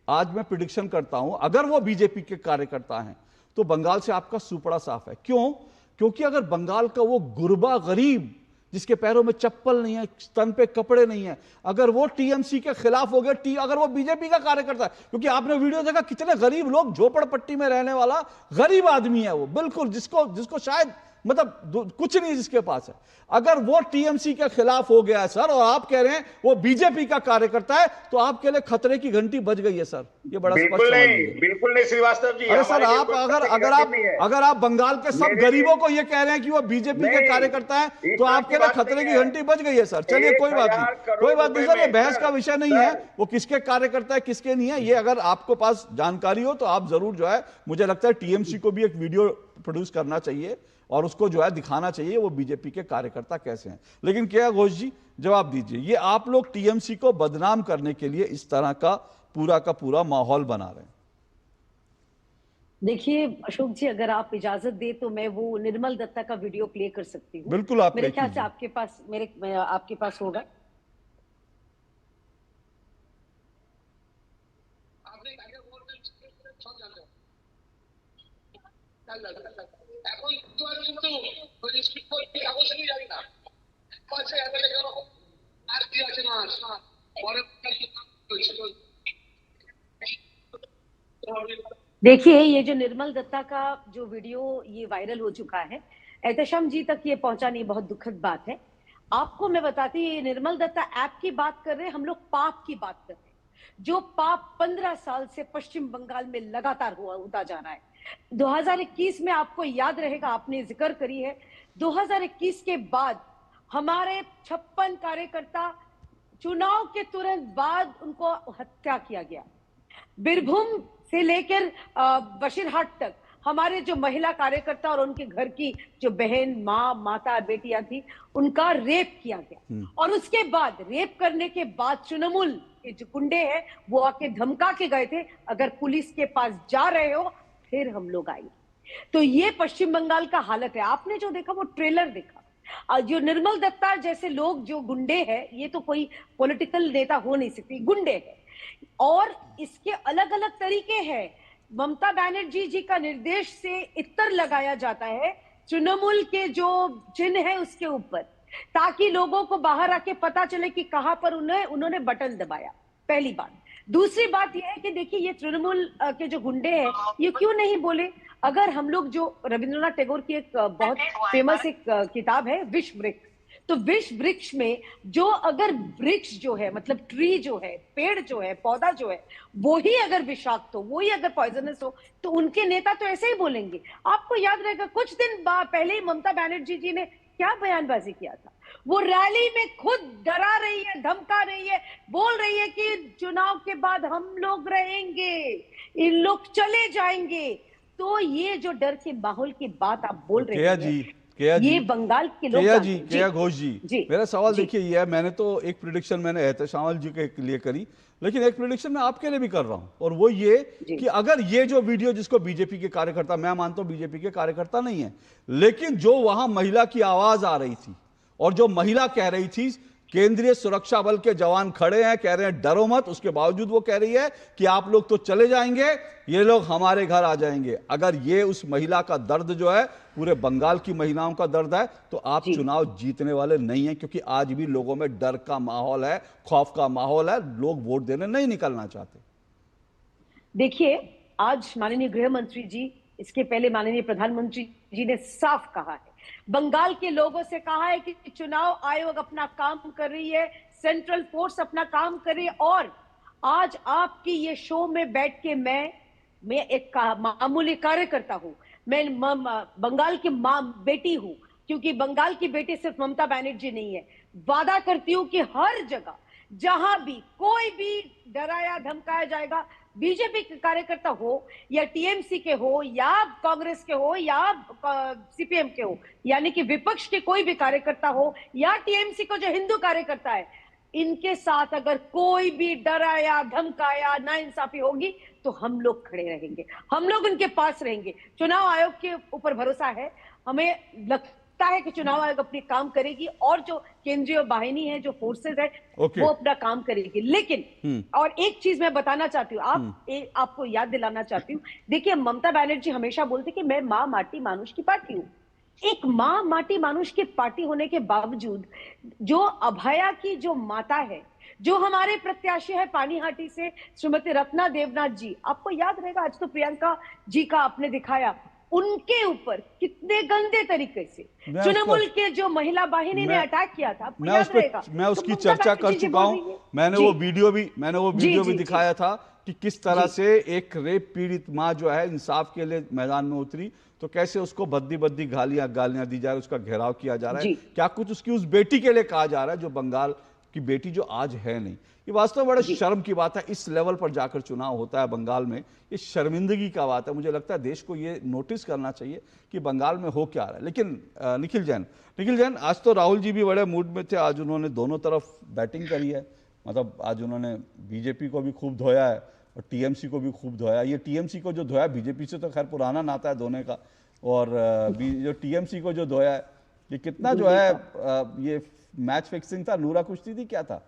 आज मैं प्रिडिक्शन करता हूं, अगर वो बीजेपी के कार्यकर्ता हैं तो बंगाल से आपका सुपड़ा साफ है। क्यों? क्योंकि अगर बंगाल का वो गुरबा गरीब जिसके पैरों में चप्पल नहीं है, तन पे कपड़े नहीं है, अगर वो टीएमसी के खिलाफ हो गया, अगर वो बीजेपी का कार्यकर्ता है, क्योंकि आपने वीडियो देखा कितने गरीब लोग, झोपड़पट्टी में रहने वाला गरीब आदमी है वो, बिल्कुल जिसको शायद मतलब कुछ नहीं जिसके पास है, अगर वो टीएमसी के खिलाफ हो गया है सर, और आप कह रहे हैं वो बीजेपी का कार्यकर्ता है, तो आपके लिए खतरे की घंटी बज गई है सर। ये बड़ा स्पष्ट है। बिल्कुल नहीं श्रीवास्तव जी। अरे सर, आप अगर आप बंगाल के सब गरीबों को ये कह रहे हैं कि वो बीजेपी के कार्यकर्ता है, तो आपके लिए खतरे की घंटी बज गई है सर। चलिए कोई बात नहीं सर, ये बहस का विषय नहीं है, वो किसके कार्यकर्ता है किसके नहीं है, ये अगर आपको पास जानकारी हो तो आप जरूर जो है, मुझे लगता है टीएमसी को भी एक वीडियो प्रोड्यूस करना चाहिए और उसको जो है दिखाना चाहिए वो बीजेपी के कार्यकर्ता कैसे हैं। लेकिन केया घोष जी जवाब दीजिए, ये आप लोग टीएमसी को बदनाम करने के लिए इस तरह का पूरा माहौल बना रहे हैं। देखिए अशोक जी, अगर आप इजाजत दे तो मैं वो निर्मल दत्ता का वीडियो प्ले कर सकती हूँ। बिल्कुल, आप मेरे ख्याल से आपके पास होगा। এখন তো আর কিন্তু ওই স্পিড বোর্ড কাগজ নিয়ে যাবি না পাশে এমএলএ কেন আর কি আছে না পরে देखिए, ये जो निर्मल दत्ता का जो वीडियो ये वायरल हो चुका है, एहतशाम जी तक ये पहुंचा नहीं, बहुत दुखद बात है। आपको मैं बताती हूँ, ये निर्मल दत्ता ऐप की बात कर रहे हैं, हम लोग पाप की बात कर रहे हैं। जो पाप 15 साल से पश्चिम बंगाल में लगातार होता जा रहा है। 2021 में आपको याद रहेगा, आपने जिक्र करी है, 2021 के बाद हमारे 56 कार्यकर्ता चुनाव के तुरंत बाद उनको हत्या किया गया। बीरभूम से लेकर बशीरहाट तक हमारे जो महिला कार्यकर्ता और उनके घर की जो बहन, माँ, माता, बेटियां थी, उनका रेप किया गया। और उसके बाद रेप करने के बाद तृणमूल के जो गुंडे हैं वो आके धमका के गए थे, अगर पुलिस के पास जा रहे हो फिर हम लोग आएंगे। तो ये पश्चिम बंगाल का हालत है। आपने जो देखा वो ट्रेलर देखा। जो निर्मल दत्ता जैसे लोग जो गुंडे हैं, ये तो कोई पॉलिटिकल नेता हो नहीं सकती, गुंडे हैं। और इसके अलग अलग तरीके हैं। ममता बनर्जी जी का निर्देश से इत्र लगाया जाता है तृणमूल के जो चिन्ह है उसके ऊपर, ताकि लोगों को बाहर आके पता चले कि कहां पर उन्होंने बटन दबाया। पहली बात। दूसरी बात यह है कि देखिए, ये तृणमूल के जो गुंडे हैं ये क्यों नहीं बोले? अगर हम लोग जो रविंद्रनाथ टैगोर की एक बहुत फेमस एक किताब है विश्व वृक्ष, तो विश्व वृक्ष में जो अगर वृक्ष जो है, मतलब ट्री जो है, पेड़ जो है, पौधा जो है, वो ही अगर विषाक्त हो, वो ही अगर पॉइजनस हो, तो उनके नेता तो ऐसे ही बोलेंगे। आपको याद रहेगा कुछ दिन पहले ही ममता बनर्जी जी ने क्या बयानबाजी किया था। वो रैली में खुद डरा रही है, धमका रही है, बोल रही है कि चुनाव के बाद हम लोग रहेंगे, इन लोग चले जाएंगे। तो ये जो डर के माहौल की बात आप बोल रहे हैं, ये बंगाल के लोग। केया घोष जी, मेरा सवाल देखिए ये है, मैंने तो एक प्रेडिक्शन मैंने एहतशाम जी के लिए करी, लेकिन एक प्रेडिक्शन मैं आपके लिए भी कर रहा हूं, और वो ये कि अगर ये जो वीडियो जिसको बीजेपी के कार्यकर्ता, मैं मानता हूं बीजेपी के कार्यकर्ता नहीं है, लेकिन जो वहां महिला की आवाज आ रही थी और जो महिला कह रही थी केंद्रीय सुरक्षा बल के जवान खड़े हैं, कह रहे हैं डरो मत, उसके बावजूद वो कह रही है कि आप लोग तो चले जाएंगे, ये लोग हमारे घर आ जाएंगे। अगर ये उस महिला का दर्द जो है पूरे बंगाल की महिलाओं का दर्द है, तो आप चुनाव जीतने वाले नहीं हैं, क्योंकि आज भी लोगों में डर का माहौल है, खौफ का माहौल है, लोग वोट देने नहीं निकलना चाहते। देखिए, आज माननीय गृह मंत्री जी, इसके पहले माननीय प्रधानमंत्री जी ने साफ कहा है, बंगाल के लोगों से कहा है कि चुनाव आयोग अपना काम कर रही है, सेंट्रल फोर्स अपना काम कर रही है। और आज आपकी ये शो में बैठ के मैं एक मामूली कार्यकर्ता हूं, मैं बंगाल की बेटी हूं, क्योंकि बंगाल की बेटी सिर्फ ममता बनर्जी नहीं है। वादा करती हूं कि हर जगह जहां भी कोई भी डराया धमकाया जाएगा, बीजेपी के कार्यकर्ता हो या टीएमसी के हो या कांग्रेस के हो या सीपीएम के हो, यानी कि विपक्ष के कोई भी कार्यकर्ता हो या टीएमसी को जो हिंदू कार्यकर्ता है, इनके साथ अगर कोई भी डराया धमकाया नाइंसाफी होगी तो हम लोग खड़े रहेंगे, हम लोग उनके पास रहेंगे। चुनाव आयोग के ऊपर भरोसा है, हमें लगता है कि चुनाव आयोग अपनी काम करेगी और जो केंद्रीय बाहिनी है, जो फोर्सेस है, वो अपना काम करेगी। लेकिन और एक चीज मैं बताना चाहती हूँ, आपको याद दिलाना चाहती हूँ, देखिए ममता बनर्जी हमेशा बोलती कि मैं माँ माटी मानुष की पार्टी हूँ। एक माँ माटी मानुष की पार्टी होने के बावजूद जो अभया की जो माता है, जो हमारे प्रत्याशी है पानीहाटी से श्रीमती रत्ना देवनाथ जी, आपको याद रहेगा, आज तो प्रियंका जी का आपने दिखाया, उनके ऊपर कितने गंदे तरीके से तृणमूल के जो महिला वाहिनी ने अटैक किया था, मैं उसकी चर्चा कर चुका हूं। मैंने वो वीडियो भी दिखाया था कि किस तरह से एक रेप पीड़ित माँ जो है इंसाफ के लिए मैदान में उतरी, तो कैसे उसको बद्दी गालियां दी जा रही, उसका घेराव किया जा रहा है, क्या कुछ उसकी उस बेटी के लिए कहा जा रहा है जो बंगाल की बेटी जो आज है नहीं। ये वास्तव में बड़ा शर्म की बात है, इस लेवल पर जाकर चुनाव होता है बंगाल में, ये शर्मिंदगी का बात है। मुझे लगता है देश को ये नोटिस करना चाहिए कि बंगाल में हो क्या रहा है। लेकिन निखिल जैन, आज तो राहुल जी भी बड़े मूड में थे, आज उन्होंने दोनों तरफ बैटिंग करी है, मतलब आज उन्होंने बीजेपी को भी खूब धोया है और टीएमसी को भी खूब धोया। ये टीएमसी को जो धोया, बीजेपी से तो खैर पुराना नाता है दोनों का, और जो टीएमसी को जो धोया है, ये कितना जो है ये मैच फिक्सिंग था, नूरा कुश्ती थी, क्या था?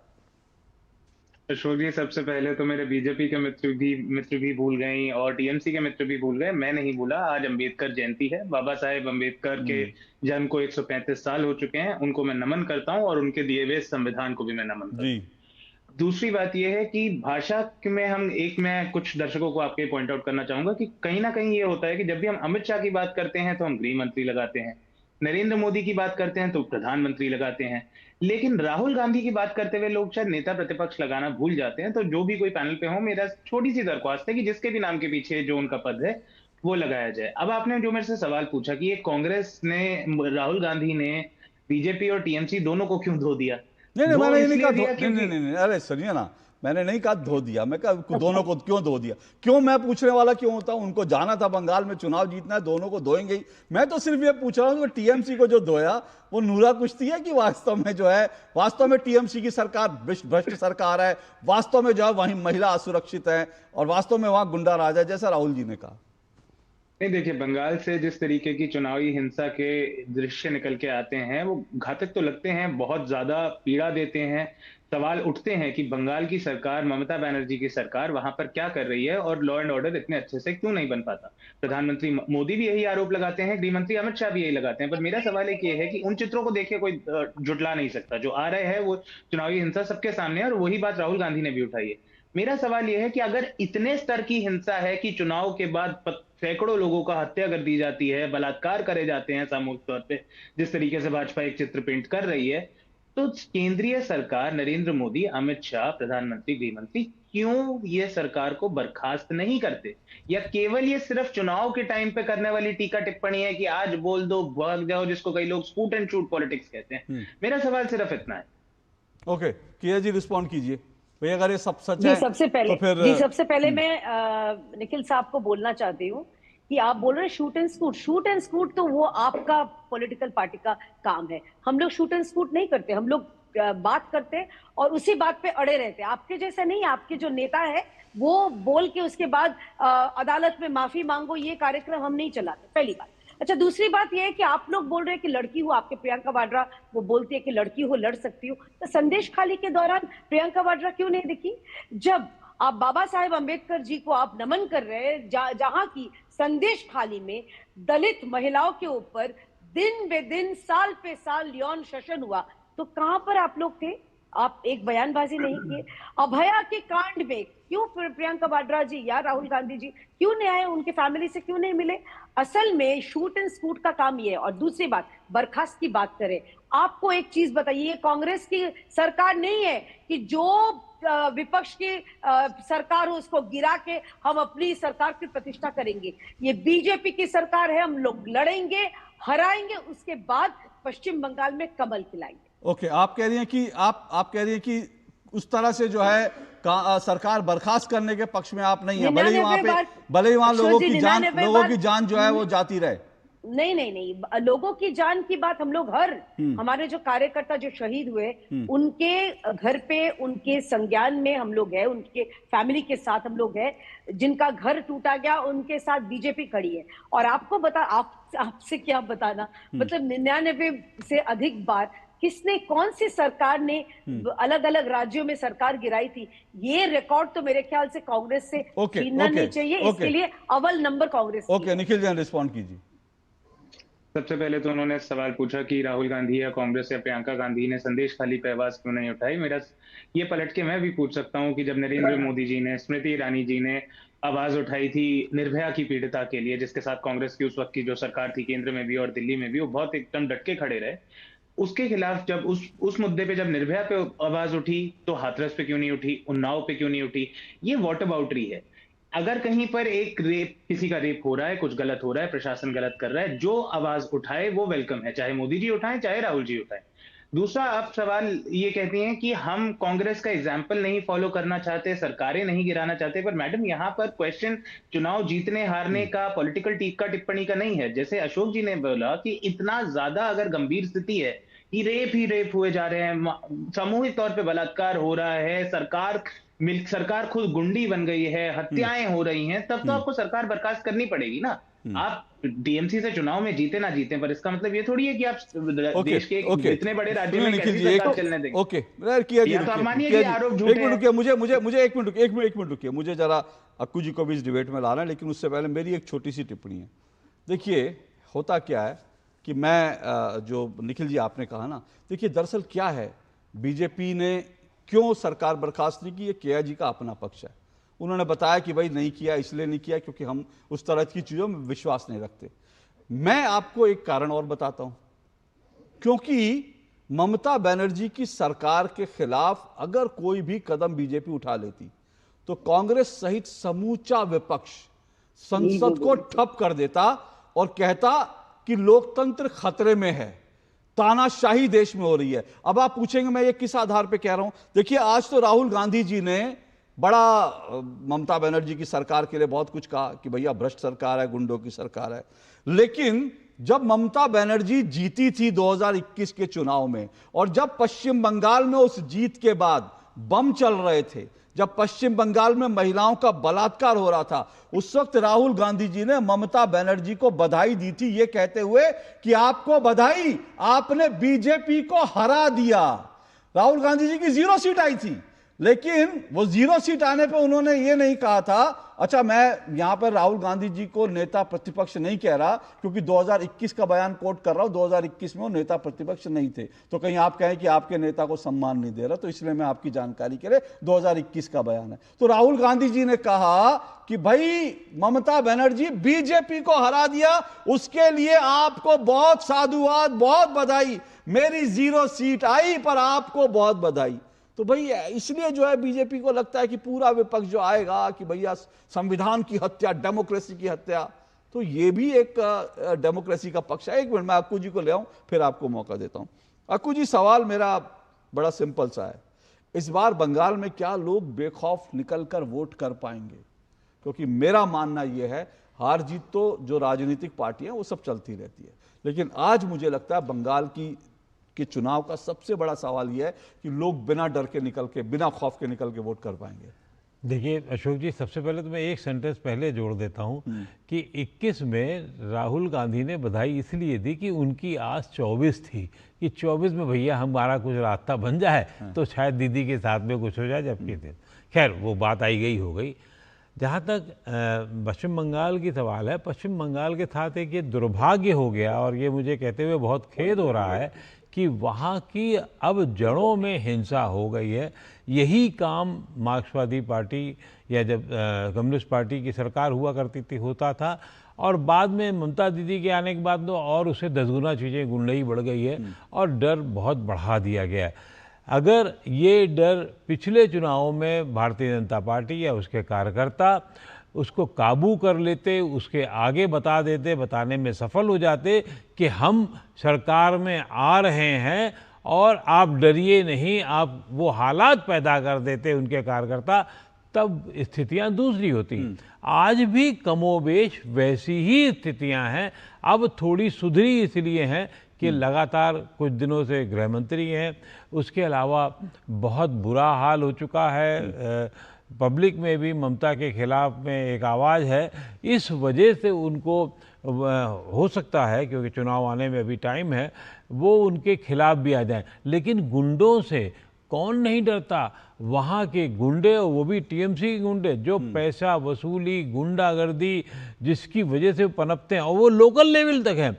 अशोक जी, सबसे पहले तो मेरे बीजेपी के मित्र भी भूल गए और टीएमसी के मित्र भी भूल गए। मैं नहीं भूला, आज अंबेडकर जयंती है। बाबा साहेब अंबेडकर के जन्म को 135 साल हो चुके हैं। उनको मैं नमन करता हूं और उनके दिए हुए संविधान को भी मैं नमन करता हूं। दूसरी बात यह है कि भाषा में मैं कुछ दर्शकों को आपके पॉइंट आउट करना चाहूंगा कि कहीं ना कहीं ये होता है कि जब भी हम अमित शाह की बात करते हैं तो हम गृह मंत्री लगाते हैं, नरेंद्र मोदी की बात करते हैं तो प्रधानमंत्री लगाते हैं, लेकिन राहुल गांधी की बात करते हुए लोग शायद नेता प्रतिपक्ष लगाना भूल जाते हैं। तो जो भी कोई पैनल पे हो, मेरा छोटी सी दरख्वास्त है कि जिसके भी नाम के पीछे जो उनका पद है वो लगाया जाए। अब आपने जो मेरे से सवाल पूछा कि ये कांग्रेस ने, राहुल गांधी ने बीजेपी और टीएमसी दोनों को क्यों धो दिया, नहीं, मैंने ये नहीं कहा नहीं, अरे सुनिए ना, मैंने नहीं कहा धो दिया, मैं कहा दोनों को क्यों धो दिया, क्यों मैं पूछने वाला क्यों होता हूं? उनको जाना था बंगाल में चुनाव जीतना है, दोनों को धोएंगे ही। मैं तो सिर्फ ये पूछ रहा हूं कि टीएमसी को जो धोया वो नूरा कुश्ती है कि वास्तव में जो है, वास्तव में टीएमसी की सरकार भ्रष्ट सरकार है, वास्तव में जो है वहीं महिला असुरक्षित है और वास्तव में वहां गुंडा राज है, जैसा राहुल जी ने कहा। नहीं, देखिए, बंगाल से जिस तरीके की चुनावी हिंसा के दृश्य निकल के आते हैं वो घातक तो लगते हैं, बहुत ज्यादा पीड़ा देते हैं। सवाल उठते हैं कि बंगाल की सरकार, ममता बनर्जी की सरकार वहां पर क्या कर रही है और लॉ एंड ऑर्डर इतने अच्छे से क्यों नहीं बन पाता। प्रधानमंत्री मोदी भी यही आरोप लगाते हैं, गृह मंत्री अमित शाह भी यही लगाते हैं। पर मेरा सवाल एक ये है कि उन चित्रों को देखे कोई जुटला नहीं सकता। जो आ रहे हैं वो चुनावी हिंसा सबके सामने है और वही बात राहुल गांधी ने भी उठाई है। मेरा सवाल यह है कि अगर इतने स्तर की हिंसा है कि चुनाव के बाद सैकड़ों लोगों का हत्या कर दी जाती है, बलात्कार करे जाते हैं सामूहिक तौर पे, जिस तरीके से भाजपा एक चित्र पेंट कर रही है, तो केंद्रीय सरकार, नरेंद्र मोदी, अमित शाह, प्रधानमंत्री, गृह मंत्री क्यों ये सरकार को बर्खास्त नहीं करते? या केवल ये सिर्फ चुनाव के टाइम पे करने वाली टीका टिप्पणी है कि आज बोल दो भाग जाओ, जिसको कई लोग स्कूट एंड शूट पॉलिटिक्स कहते हैं। मेरा सवाल सिर्फ इतना है। ओके, किया जी रिस्पॉन्ड कीजिए भाई, अगर ये सब सच है सबसे पहले मैं निखिल साहब को बोलना चाहती हूँ कि आप बोल रहे हैं शूट एंड स्कूट तो वो आपका पॉलिटिकल पार्टी का काम है। हम लोग शूट एंड स्कूट नहीं करते, हम लोग बात करते और उसी बात पे अड़े रहते। आपके जैसा नहीं, आपके जो नेता है वो बोल के उसके बाद अदालत में माफी मांगो, ये कार्यक्रम हम नहीं चलाते, पहली बात। अच्छा, दूसरी बात यह है कि आप लोग बोल रहे हैं कि लड़की हो, आपके प्रियंका वाड्रा वो बोलती है कि लड़की हो लड़ सकती हो, तो संदेश खाली के दौरान प्रियंका वाड्रा क्यों नहीं दिखी? जब आप बाबा साहेब अंबेडकर जी को आप नमन कर रहे हैं, जहां की संदेश खाली में दलित महिलाओं के ऊपर दिन बे दिन, साल पे साल यौन शोषण हुआ, तो कहां पर आप लोग थे? आप एक बयानबाजी नहीं किए। अभया के कांड में क्यों प्रियंका वाड्रा जी या राहुल गांधी जी क्यों नहीं आए? उनके फैमिली से क्यों नहीं मिले? असल में शूट एंड स्कूट का काम ये है। और दूसरी बात, बर्खास्त की बात करें, आपको एक चीज बताइए, कांग्रेस की सरकार नहीं है कि जो विपक्ष की सरकार हो उसको गिरा के हम अपनी सरकार की प्रतिष्ठा करेंगे। ये बीजेपी की सरकार है, हम लोग लड़ेंगे, हराएंगे, उसके बाद पश्चिम बंगाल में कमल खिलाएंगे। ओके, आप कह रही हैं कि आप कह रही हैं कि उस तरह से जो है सरकार बर्खास्त करने के पक्ष में आप नहीं है, भले ही वहां लोगों की जान जो है वो जाती रहे। नहीं, लोगों की जान की बात हम लोग हमारे जो कार्यकर्ता जो शहीद हुए उनके घर पे, उनके संज्ञान में हम लोग हैं, उनके फैमिली के साथ हम लोग हैं। जिनका घर टूटा गया उनके साथ बीजेपी खड़ी है। और आपको आपसे क्या बताना, मतलब 99 से अधिक बार कौन सी सरकार ने अलग अलग राज्यों में सरकार गिराई थी, ये रिकॉर्ड तो मेरे ख्याल से कांग्रेस से छीनना नहीं चाहिए। इसके लिए अव्वल number Congress. Okay, Nikhil ji respond कीजिए। सबसे पहले तो उन्होंने सवाल पूछा कि राहुल गांधी या कांग्रेस या प्रियंका गांधी ने संदेश खाली पे आवाज क्यों नहीं उठाई। मेरा ये पलट के मैं भी पूछ सकता हूं कि जब नरेंद्र मोदी जी ने, स्मृति ईरानी जी ने आवाज उठाई थी निर्भया की पीड़िता के लिए, जिसके साथ कांग्रेस की उस वक्त की जो सरकार थी केंद्र में भी और दिल्ली में भी, वो बहुत एकदम डट के खड़े रहे। उसके खिलाफ जब उस मुद्दे पे जब निर्भया पे आवाज उठी तो हाथरस पे क्यों नहीं उठी, उन्नाव पे क्यों नहीं उठी? ये वॉट अबाउटरी है। अगर कहीं पर एक किसी का रेप हो रहा है, कुछ गलत हो रहा है, प्रशासन गलत कर रहा है, जो आवाज उठाए वो वेलकम है, चाहे मोदी जी उठाएं चाहे राहुल जी उठाएं। दूसरा, आप सवाल ये कहती हैं कि हम कांग्रेस का एग्जाम्पल नहीं फॉलो करना चाहते, सरकारें नहीं गिराना चाहते, पर मैडम यहाँ पर क्वेश्चन चुनाव जीतने हारने का, पॉलिटिकल टीका टिप्पणी का नहीं है। जैसे अशोक जी ने बोला कि इतना ज्यादा अगर गंभीर स्थिति है कि रेप ही रेप हुए जा रहे हैं, सामूहिक तौर पे बलात्कार हो रहा है, सरकार सरकार खुद गुंडी बन गई है, हत्याएं हो रही हैं, तब तो आपको सरकार बर्खास्त करनी पड़ेगी ना। आप टीएमसी से चुनाव में जीते ना जीते, पर इसका मतलब ये थोड़ी है कि आप देश के इतने बड़े राज्य में कैसी सरकार चलने देंगे। ओके किया तो आप मानिए कि आरोप झूठे हैं। एक मिनट रुकिए, एक मिनट रुकिए, मुझे जरा अक्कू जी को भी इस डिबेट में लाना है, लेकिन उससे पहले मेरी एक छोटी सी टिप्पणी है। देखिए होता क्या है कि मैं जो निखिल जी आपने कहा ना, देखिए दरअसल क्या है, बीजेपी ने क्यों सरकार बर्खास्त नहीं की, ये केआ जी का अपना पक्ष है। उन्होंने बताया कि भाई नहीं किया, इसलिए नहीं किया क्योंकि हम उस तरह की चीज़ों में विश्वास नहीं रखते। मैं आपको एक कारण और बताता हूं, क्योंकि ममता बनर्जी की सरकार के खिलाफ अगर कोई भी कदम बीजेपी उठा लेती तो कांग्रेस सहित समूचा विपक्ष संसद को ठप कर देता और कहता कि लोकतंत्र खतरे में है, तानाशाही देश में हो रही है। अब आप पूछेंगे मैं ये किस आधार पे कह रहा हूं। देखिए आज तो राहुल गांधी जी ने बड़ा ममता बनर्जी की सरकार के लिए बहुत कुछ कहा कि भैया भ्रष्ट सरकार है, गुंडों की सरकार है, लेकिन जब ममता बनर्जी जीती थी 2021 के चुनाव में और जब पश्चिम बंगाल में उस जीत के बाद बम चल रहे थे, जब पश्चिम बंगाल में महिलाओं का बलात्कार हो रहा था, उस वक्त राहुल गांधी जी ने ममता बनर्जी को बधाई दी थी, ये कहते हुए कि आपको बधाई, आपने बीजेपी को हरा दिया। राहुल गांधी जी की 0 सीट आई थी, लेकिन वो 0 सीट आने पे उन्होंने ये नहीं कहा था, अच्छा मैं यहां पर राहुल गांधी जी को नेता प्रतिपक्ष नहीं कह रहा क्योंकि 2021 का बयान कोट कर रहा हूं, 2021 में वो नेता प्रतिपक्ष नहीं थे, तो कहीं आप कहें कि आपके नेता को सम्मान नहीं दे रहा, तो इसलिए मैं आपकी जानकारी के लिए 2021 का बयान है। तो राहुल गांधी जी ने कहा कि भाई ममता बनर्जी बीजेपी को हरा दिया, उसके लिए आपको बहुत साधुवाद, बहुत बधाई, मेरी 0 सीट आई पर आपको बहुत बधाई। तो भाई इसलिए जो है बीजेपी को लगता है कि पूरा विपक्ष जो आएगा कि भैया संविधान की हत्या, डेमोक्रेसी की हत्या, तो ये भी एक डेमोक्रेसी का पक्ष है। एक मिनट मैं अक्कू जी को ले आऊं, फिर आपको मौका देता हूं। अक्कू जी सवाल मेरा बड़ा सिंपल सा है, इस बार बंगाल में क्या लोग बेखौफ निकलकर वोट कर पाएंगे? क्योंकि मेरा मानना यह है हार जीत तो जो राजनीतिक पार्टियां वो सब चलती रहती है, लेकिन आज मुझे लगता है बंगाल के चुनाव का सबसे बड़ा सवाल यह है कि लोग बिना डर के निकल के, बिना खौफ के निकल के वोट कर पाएंगे। देखिए अशोक जी, सबसे पहले तो मैं एक सेंटेंस पहले जोड़ देता हूं कि 21 में राहुल गांधी ने बधाई इसलिए दी कि उनकी आस 24 थी कि 24 में भैया हमारा कुछ रास्ता बन जाए तो शायद दीदी के साथ में कुछ हो जाए, जबकि खैर वो बात आई गई हो गई। जहाँ तक पश्चिम बंगाल की सवाल है, पश्चिम बंगाल के साथ एक ये दुर्भाग्य हो गया और ये मुझे कहते हुए बहुत खेद हो रहा है कि वहाँ की अब जड़ों में हिंसा हो गई है। यही काम मार्क्सवादी पार्टी या जब कम्युनिस्ट पार्टी की सरकार हुआ करती थी होता था, और बाद में ममता दीदी के आने के बाद तो और उससे 10 गुना चीज़ें गुंडई बढ़ गई है और डर बहुत बढ़ा दिया गया है। अगर ये डर पिछले चुनावों में भारतीय जनता पार्टी या उसके कार्यकर्ता उसको काबू कर लेते, उसके आगे बता देते, बताने में सफल हो जाते कि हम सरकार में आ रहे हैं और आप डरिए नहीं, आप वो हालात पैदा कर देते उनके कार्यकर्ता, तब स्थितियां दूसरी होती। आज भी कमोबेश वैसी ही स्थितियां हैं, अब थोड़ी सुधरी इसलिए हैं कि लगातार कुछ दिनों से गृह मंत्री हैं, उसके अलावा बहुत बुरा हाल हो चुका है, पब्लिक में भी ममता के खिलाफ में एक आवाज़ है। इस वजह से उनको हो सकता है, क्योंकि चुनाव आने में अभी टाइम है, वो उनके खिलाफ भी आ जाएं, लेकिन गुंडों से कौन नहीं डरता? वहाँ के गुंडे, वो भी टीएमसी के गुंडे, जो पैसा वसूली, गुंडागर्दी जिसकी वजह से पनपते हैं, और वो लोकल लेवल तक है।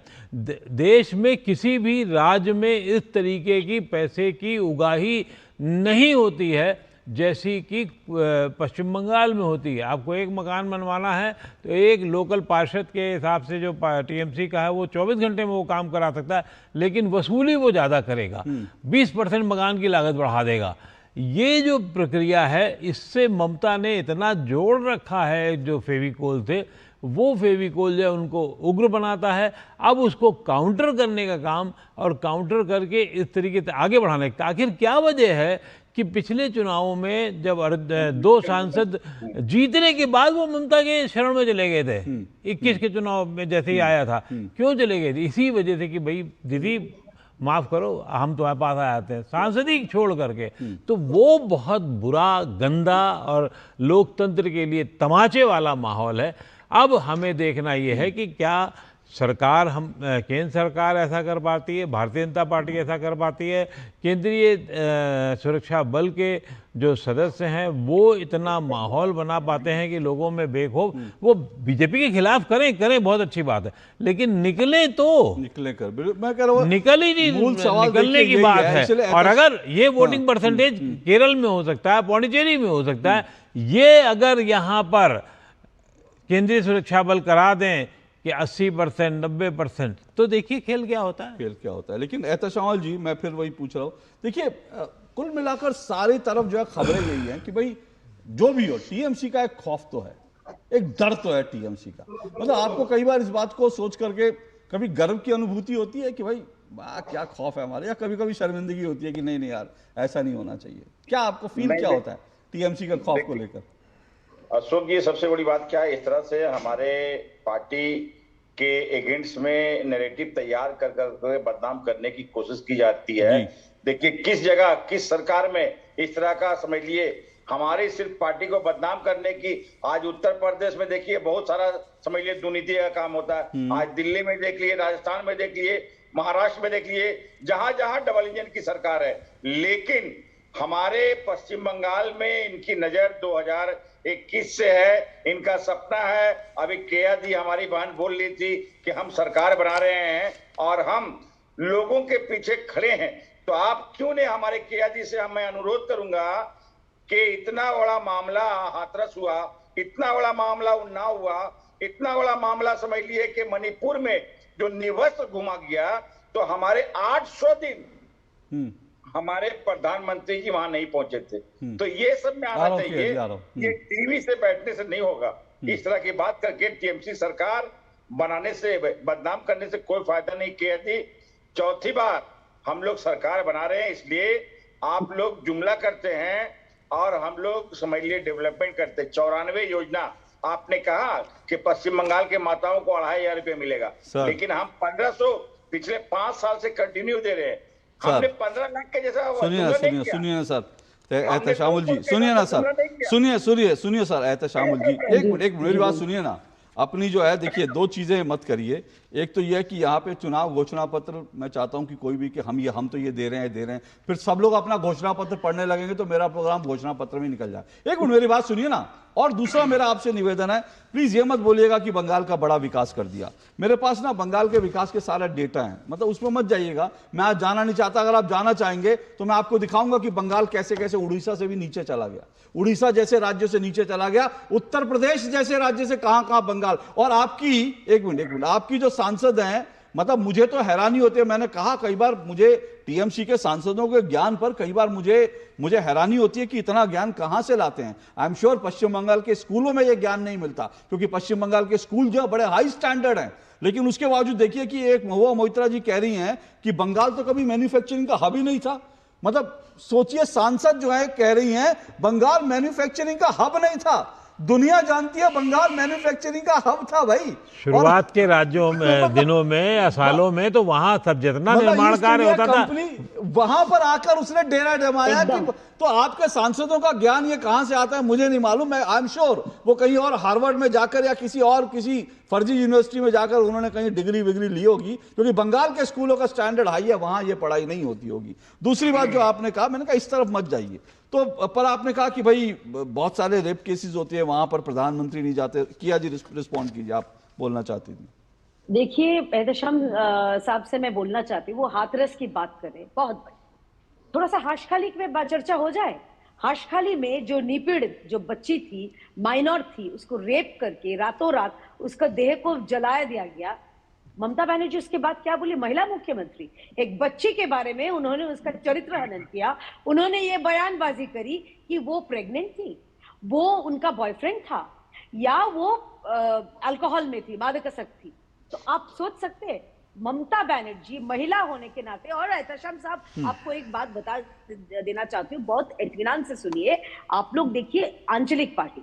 देश में किसी भी राज्य में इस तरीके की पैसे की उगाही नहीं होती है जैसी कि पश्चिम बंगाल में होती है। आपको एक मकान बनवाना है तो एक लोकल पार्षद के हिसाब से जो टीएमसी का है वो 24 घंटे में वो काम करा सकता है, लेकिन वसूली वो ज़्यादा करेगा, 20% मकान की लागत बढ़ा देगा। ये जो प्रक्रिया है, इससे ममता ने इतना जोड़ रखा है, जो फेविकोल थे वो फेविकोल जो है उनको उग्र बनाता है। अब उसको काउंटर करने का काम, और काउंटर करके इस तरीके से आगे बढ़ाने का, आखिर क्या वजह है कि पिछले चुनावों में जब 2 सांसद जीतने के बाद वो ममता के शरण में चले गए थे, 21 के चुनाव में जैसे ही आया था, क्यों चले गए थे? इसी वजह से कि भाई दीदी माफ करो हम तुम्हारे पास आ जाते हैं, सांसदी छोड़ करके। तो वो बहुत बुरा, गंदा और लोकतंत्र के लिए तमाचे वाला माहौल है। अब हमें देखना ये है कि क्या सरकार, हम केंद्र सरकार ऐसा कर पाती है, भारतीय जनता पार्टी ऐसा कर पाती है, केंद्रीय सुरक्षा बल के जो सदस्य हैं वो इतना माहौल बना पाते हैं कि लोगों में बेखौफ, वो बीजेपी के खिलाफ करें बहुत अच्छी बात है, लेकिन निकले तो निकले कर, मैं कह रहा हूं निकल ही नहीं, मूल सवाल निकलने की बात है। और अगर ये वोटिंग परसेंटेज केरल में हो सकता है, पौंडीचेरी में हो सकता है, ये अगर यहाँ पर केंद्रीय सुरक्षा बल करा दें कि 80%, 90%, तो देखिए खेल क्या होता है। लेकिन एहतशाम जी, मैं फिर वही पूछ रहा हूँ, देखिए कुल मिलाकर सारी तरफ जो है खबरें यही हैं कि भाई जो भी हो, टीएमसी का एक खौफ तो है, एक डर तो है टीएमसी का। मतलब आपको कई बार इस बात को सोच करके कभी गर्व की अनुभूति होती है कि भाई क्या खौफ है हमारे, या कभी कभी शर्मिंदगी होती है कि नहीं यार ऐसा नहीं होना चाहिए? क्या आपको फील क्या होता है टीएमसी का खौफ को लेकर? अशोक जी, सबसे बड़ी बात क्या है, इस तरह से हमारे पार्टी के एजेंट्स में नैरेटिव तैयार कर बदनाम करने की कोशिश की जाती है। देखिए किस जगह, किस सरकार में इस तरह का, समझ लिए हमारी सिर्फ पार्टी को बदनाम करने की, आज उत्तर प्रदेश में देखिए बहुत सारा समझ लिए दुर्नीति का काम होता है। आज दिल्ली में देख लिए, राजस्थान में देख लिए, महाराष्ट्र में देख लिए, जहां जहां डबल इंजन की सरकार है। लेकिन हमारे पश्चिम बंगाल में इनकी नजर 2021 से है, इनका सपना है। अभी केया दी हमारी बहन बोल रही थी कि हम सरकार बना रहे हैं और हम लोगों के पीछे खड़े हैं। तो आप क्यों नहीं, हमारे केया दी से मैं अनुरोध करूंगा कि इतना बड़ा मामला हाथरस हुआ, इतना बड़ा मामला उन्नाव हुआ, इतना बड़ा मामला समझ लिए कि मणिपुर में जो निवस्त्र घुमा गया, तो हमारे 800 दिन हमारे प्रधानमंत्री जी वहां नहीं पहुंचे थे। तो ये सब में आना चाहिए, ये टीवी से बैठने से नहीं होगा। इस तरह की बात करके टीएमसी सरकार बनाने से, बदनाम करने से कोई फायदा नहीं किया थी। चौथी बार हम लोग सरकार बना रहे हैं, इसलिए आप लोग जुमला करते हैं और हम लोग समझ लिए डेवलपमेंट करते। 94 योजना आपने कहा कि पश्चिम बंगाल के माताओं को 2500 रुपये मिलेगा, लेकिन हम 1500 पिछले 5 साल से कंटिन्यू दे रहे हैं। हमने 15 लाख के जैसा सुनिए ना सर, एहतशामुल जी सुनिए ना सर, सुनिए सर, एहतशामुल जी एक मिनट मेरी बात सुनिए ना। अपनी जो है देखिए, दो चीजें मत करिए। एक तो यह है कि यहाँ पे चुनाव घोषणा पत्र, मैं चाहता हूँ कि कोई भी कि हम तो ये दे रहे हैं, फिर सब लोग अपना घोषणा पत्र पढ़ने लगेंगे तो मेरा प्रोग्राम घोषणा पत्र में निकल जाए। एक मिनट मेरी बात सुनिए ना। और दूसरा मेरा आपसे निवेदन है, प्लीज ये मत बोलिएगा कि बंगाल का बड़ा विकास कर दिया। मेरे पास ना बंगाल के विकास के सारा डेटा है, मतलब उसमें मत जाइएगा, मैं आज जाना नहीं चाहता। अगर आप जाना चाहेंगे तो मैं आपको दिखाऊंगा कि बंगाल कैसे कैसे उड़ीसा से भी नीचे चला गया, उड़ीसा जैसे राज्य से नीचे चला गया, उत्तर प्रदेश जैसे राज्य से कहां बंगाल। और आपकी एक मिनट आपकी जो सांसद हैं, मतलब मुझे तो हैरानी होती है। मैंने कहा कई बार, मुझे टीएमसी के सांसदों के ज्ञान पर कई बार मुझे हैरानी होती है कि इतना ज्ञान कहां से लाते हैं। आई एम श्योर पश्चिम बंगाल के स्कूलों में यह ज्ञान नहीं मिलता, क्योंकि पश्चिम बंगाल के स्कूल जो बड़े हाई स्टैंडर्ड हैं। लेकिन उसके बावजूद देखिए कि एक महुआ मोइत्रा जी कह रही हैं कि बंगाल तो कभी मैन्युफैक्चरिंग का हब ही नहीं था। मतलब सोचिए, सांसद जो है कह रही हैं बंगाल मैन्युफैक्चरिंग का हब नहीं था। दुनिया जानती है बंगाल मैन्युफैक्चरिंग का हब था भाई। शुरुआत के राज्यों में, दिनों में या सालों में तो वहां सब जितना निर्माण कार्य होता था, वहां पर आकर उसने डेरा जमाया कि तो आपके सांसदों का ज्ञान ये कहां से आता है मुझे नहीं मालूम। मैं आई एम श्योर वो कहीं और हार्वर्ड में जाकर या किसी फर्जी यूनिवर्सिटी में जाकर उन्होंने कहीं डिग्री विग्री ली होगी, क्योंकि बंगाल के स्कूलों का स्टैंडर्ड हाई है, वहां ये पढ़ाई नहीं होती होगी। दूसरी बात जो आपने कहा, मैंने कहा इस तरफ मत जाइए, तो पर आपने कहा कि भाई बहुत सारे रेप केसेस होते हैं वहां पर, प्रधानमंत्री नहीं जाते। किया जी रिस्पॉन्ड कीजिए, आप बोलना चाहती थी। देखिए एहतशाम साहब से मैं बोलना चाहती हूँ, वो हाथरस की बात करें, बहुत बड़ी, थोड़ा सा हाशखाली में चर्चा हो जाए। हाशखाली में जो निपीड़ित जो बच्ची थी, माइनर थी, उसको रेप करके रातों रात उसका देह को जलाया दिया गया। ममता बनर्जी उसके बाद क्या बोली, महिला मुख्यमंत्री, एक बच्ची के बारे में उन्होंने उसका चरित्र हनन किया। उन्होंने ये बयानबाजी करी कि वो प्रेग्नेंट थी, वो उनका बॉयफ्रेंड था, या वो अल्कोहल में थी, मादकासक्त थी। तो आप सोच सकते हैं ममता बनर्जी महिला होने के नाते। और एहतशाम साहब, आपको एक बात बता देना चाहती हूँ, बहुत इत्मीनान से सुनिए। आप लोग देखिए आंचलिक पार्टी,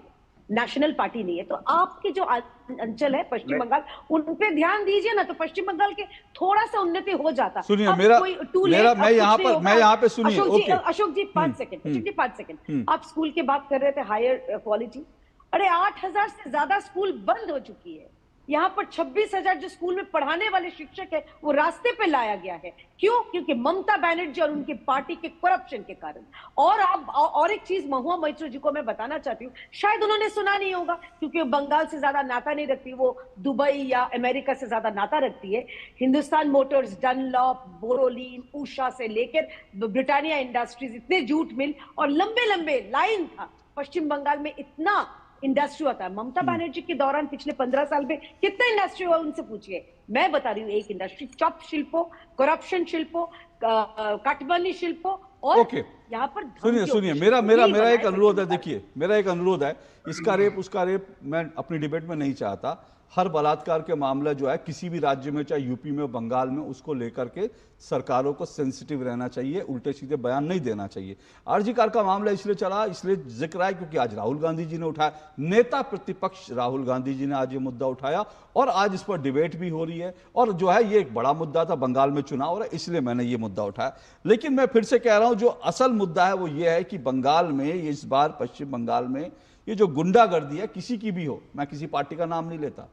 नेशनल पार्टी नहीं है। तो आपके जो अंचल है पश्चिम बंगाल, उन पे ध्यान दीजिए ना, तो पश्चिम बंगाल के थोड़ा सा उन्नति हो जाता। सुनिए मैं यहाँ पे सुनिए अशोक जी 5 सेकंड, आप स्कूल की बात कर रहे थे, हायर क्वालिटी। अरे 8,000 से ज्यादा स्कूल बंद हो चुकी है। यहाँ पर 26,000 जो स्कूल में पढ़ाने वाले शिक्षक है वो रास्ते पे लाया गया है। क्यों? क्योंकि ममता बनर्जी और उनकी पार्टी के करप्शन के कारण। और एक चीज महुआ मोइत्रो जी को मैं बताना चाहती हूँ, शायद उन्होंने सुना नहीं होगा क्योंकि वो बंगाल से ज्यादा नाता नहीं रखती, वो दुबई या अमेरिका से ज्यादा नाता रखती है। हिंदुस्तान मोटर्स, डनलॉप, बोरोलीन, उषा से लेकर ब्रिटानिया इंडस्ट्रीज, इतने जूट मिल और लंबे लंबे लाइन था। पश्चिम बंगाल में इतना इंडस्ट्री होता है। ममता बनर्जी के दौरान पिछले 15 साल में कितना इंडस्ट्री हुआ उनसे पूछिए। मैं बता रही हूँ, एक इंडस्ट्री चप शिल्पों, करप्शन शिल्पों, काटबनी शिल्पों और यहाँ पर सुनिए मेरा एक अनुरोध है। देखिए मेरा एक अनुरोध है, इसका रेप उसका रेप मैं अपनी डिबेट में नहीं चाहता। हर बलात्कार के मामला जो है किसी भी राज्य में, चाहे यूपी में, बंगाल में, उसको लेकर के सरकारों को सेंसिटिव रहना चाहिए, उल्टे सीधे बयान नहीं देना चाहिए। आरजी कार का मामला इसलिए चला, इसलिए जिक्र है क्योंकि आज राहुल गांधी जी ने उठाया, नेता प्रतिपक्ष राहुल गांधी जी ने आज ये मुद्दा उठाया और आज इस पर डिबेट भी हो रही है। और जो है ये एक बड़ा मुद्दा था, बंगाल में चुनाव हो रहा है, इसलिए मैंने ये मुद्दा उठाया। लेकिन मैं फिर से कह रहा हूं, जो असल मुद्दा है वो ये है कि बंगाल में इस बार, पश्चिम बंगाल में ये जो गुंडागर्दी है, किसी की भी हो, मैं किसी पार्टी का नाम नहीं लेता,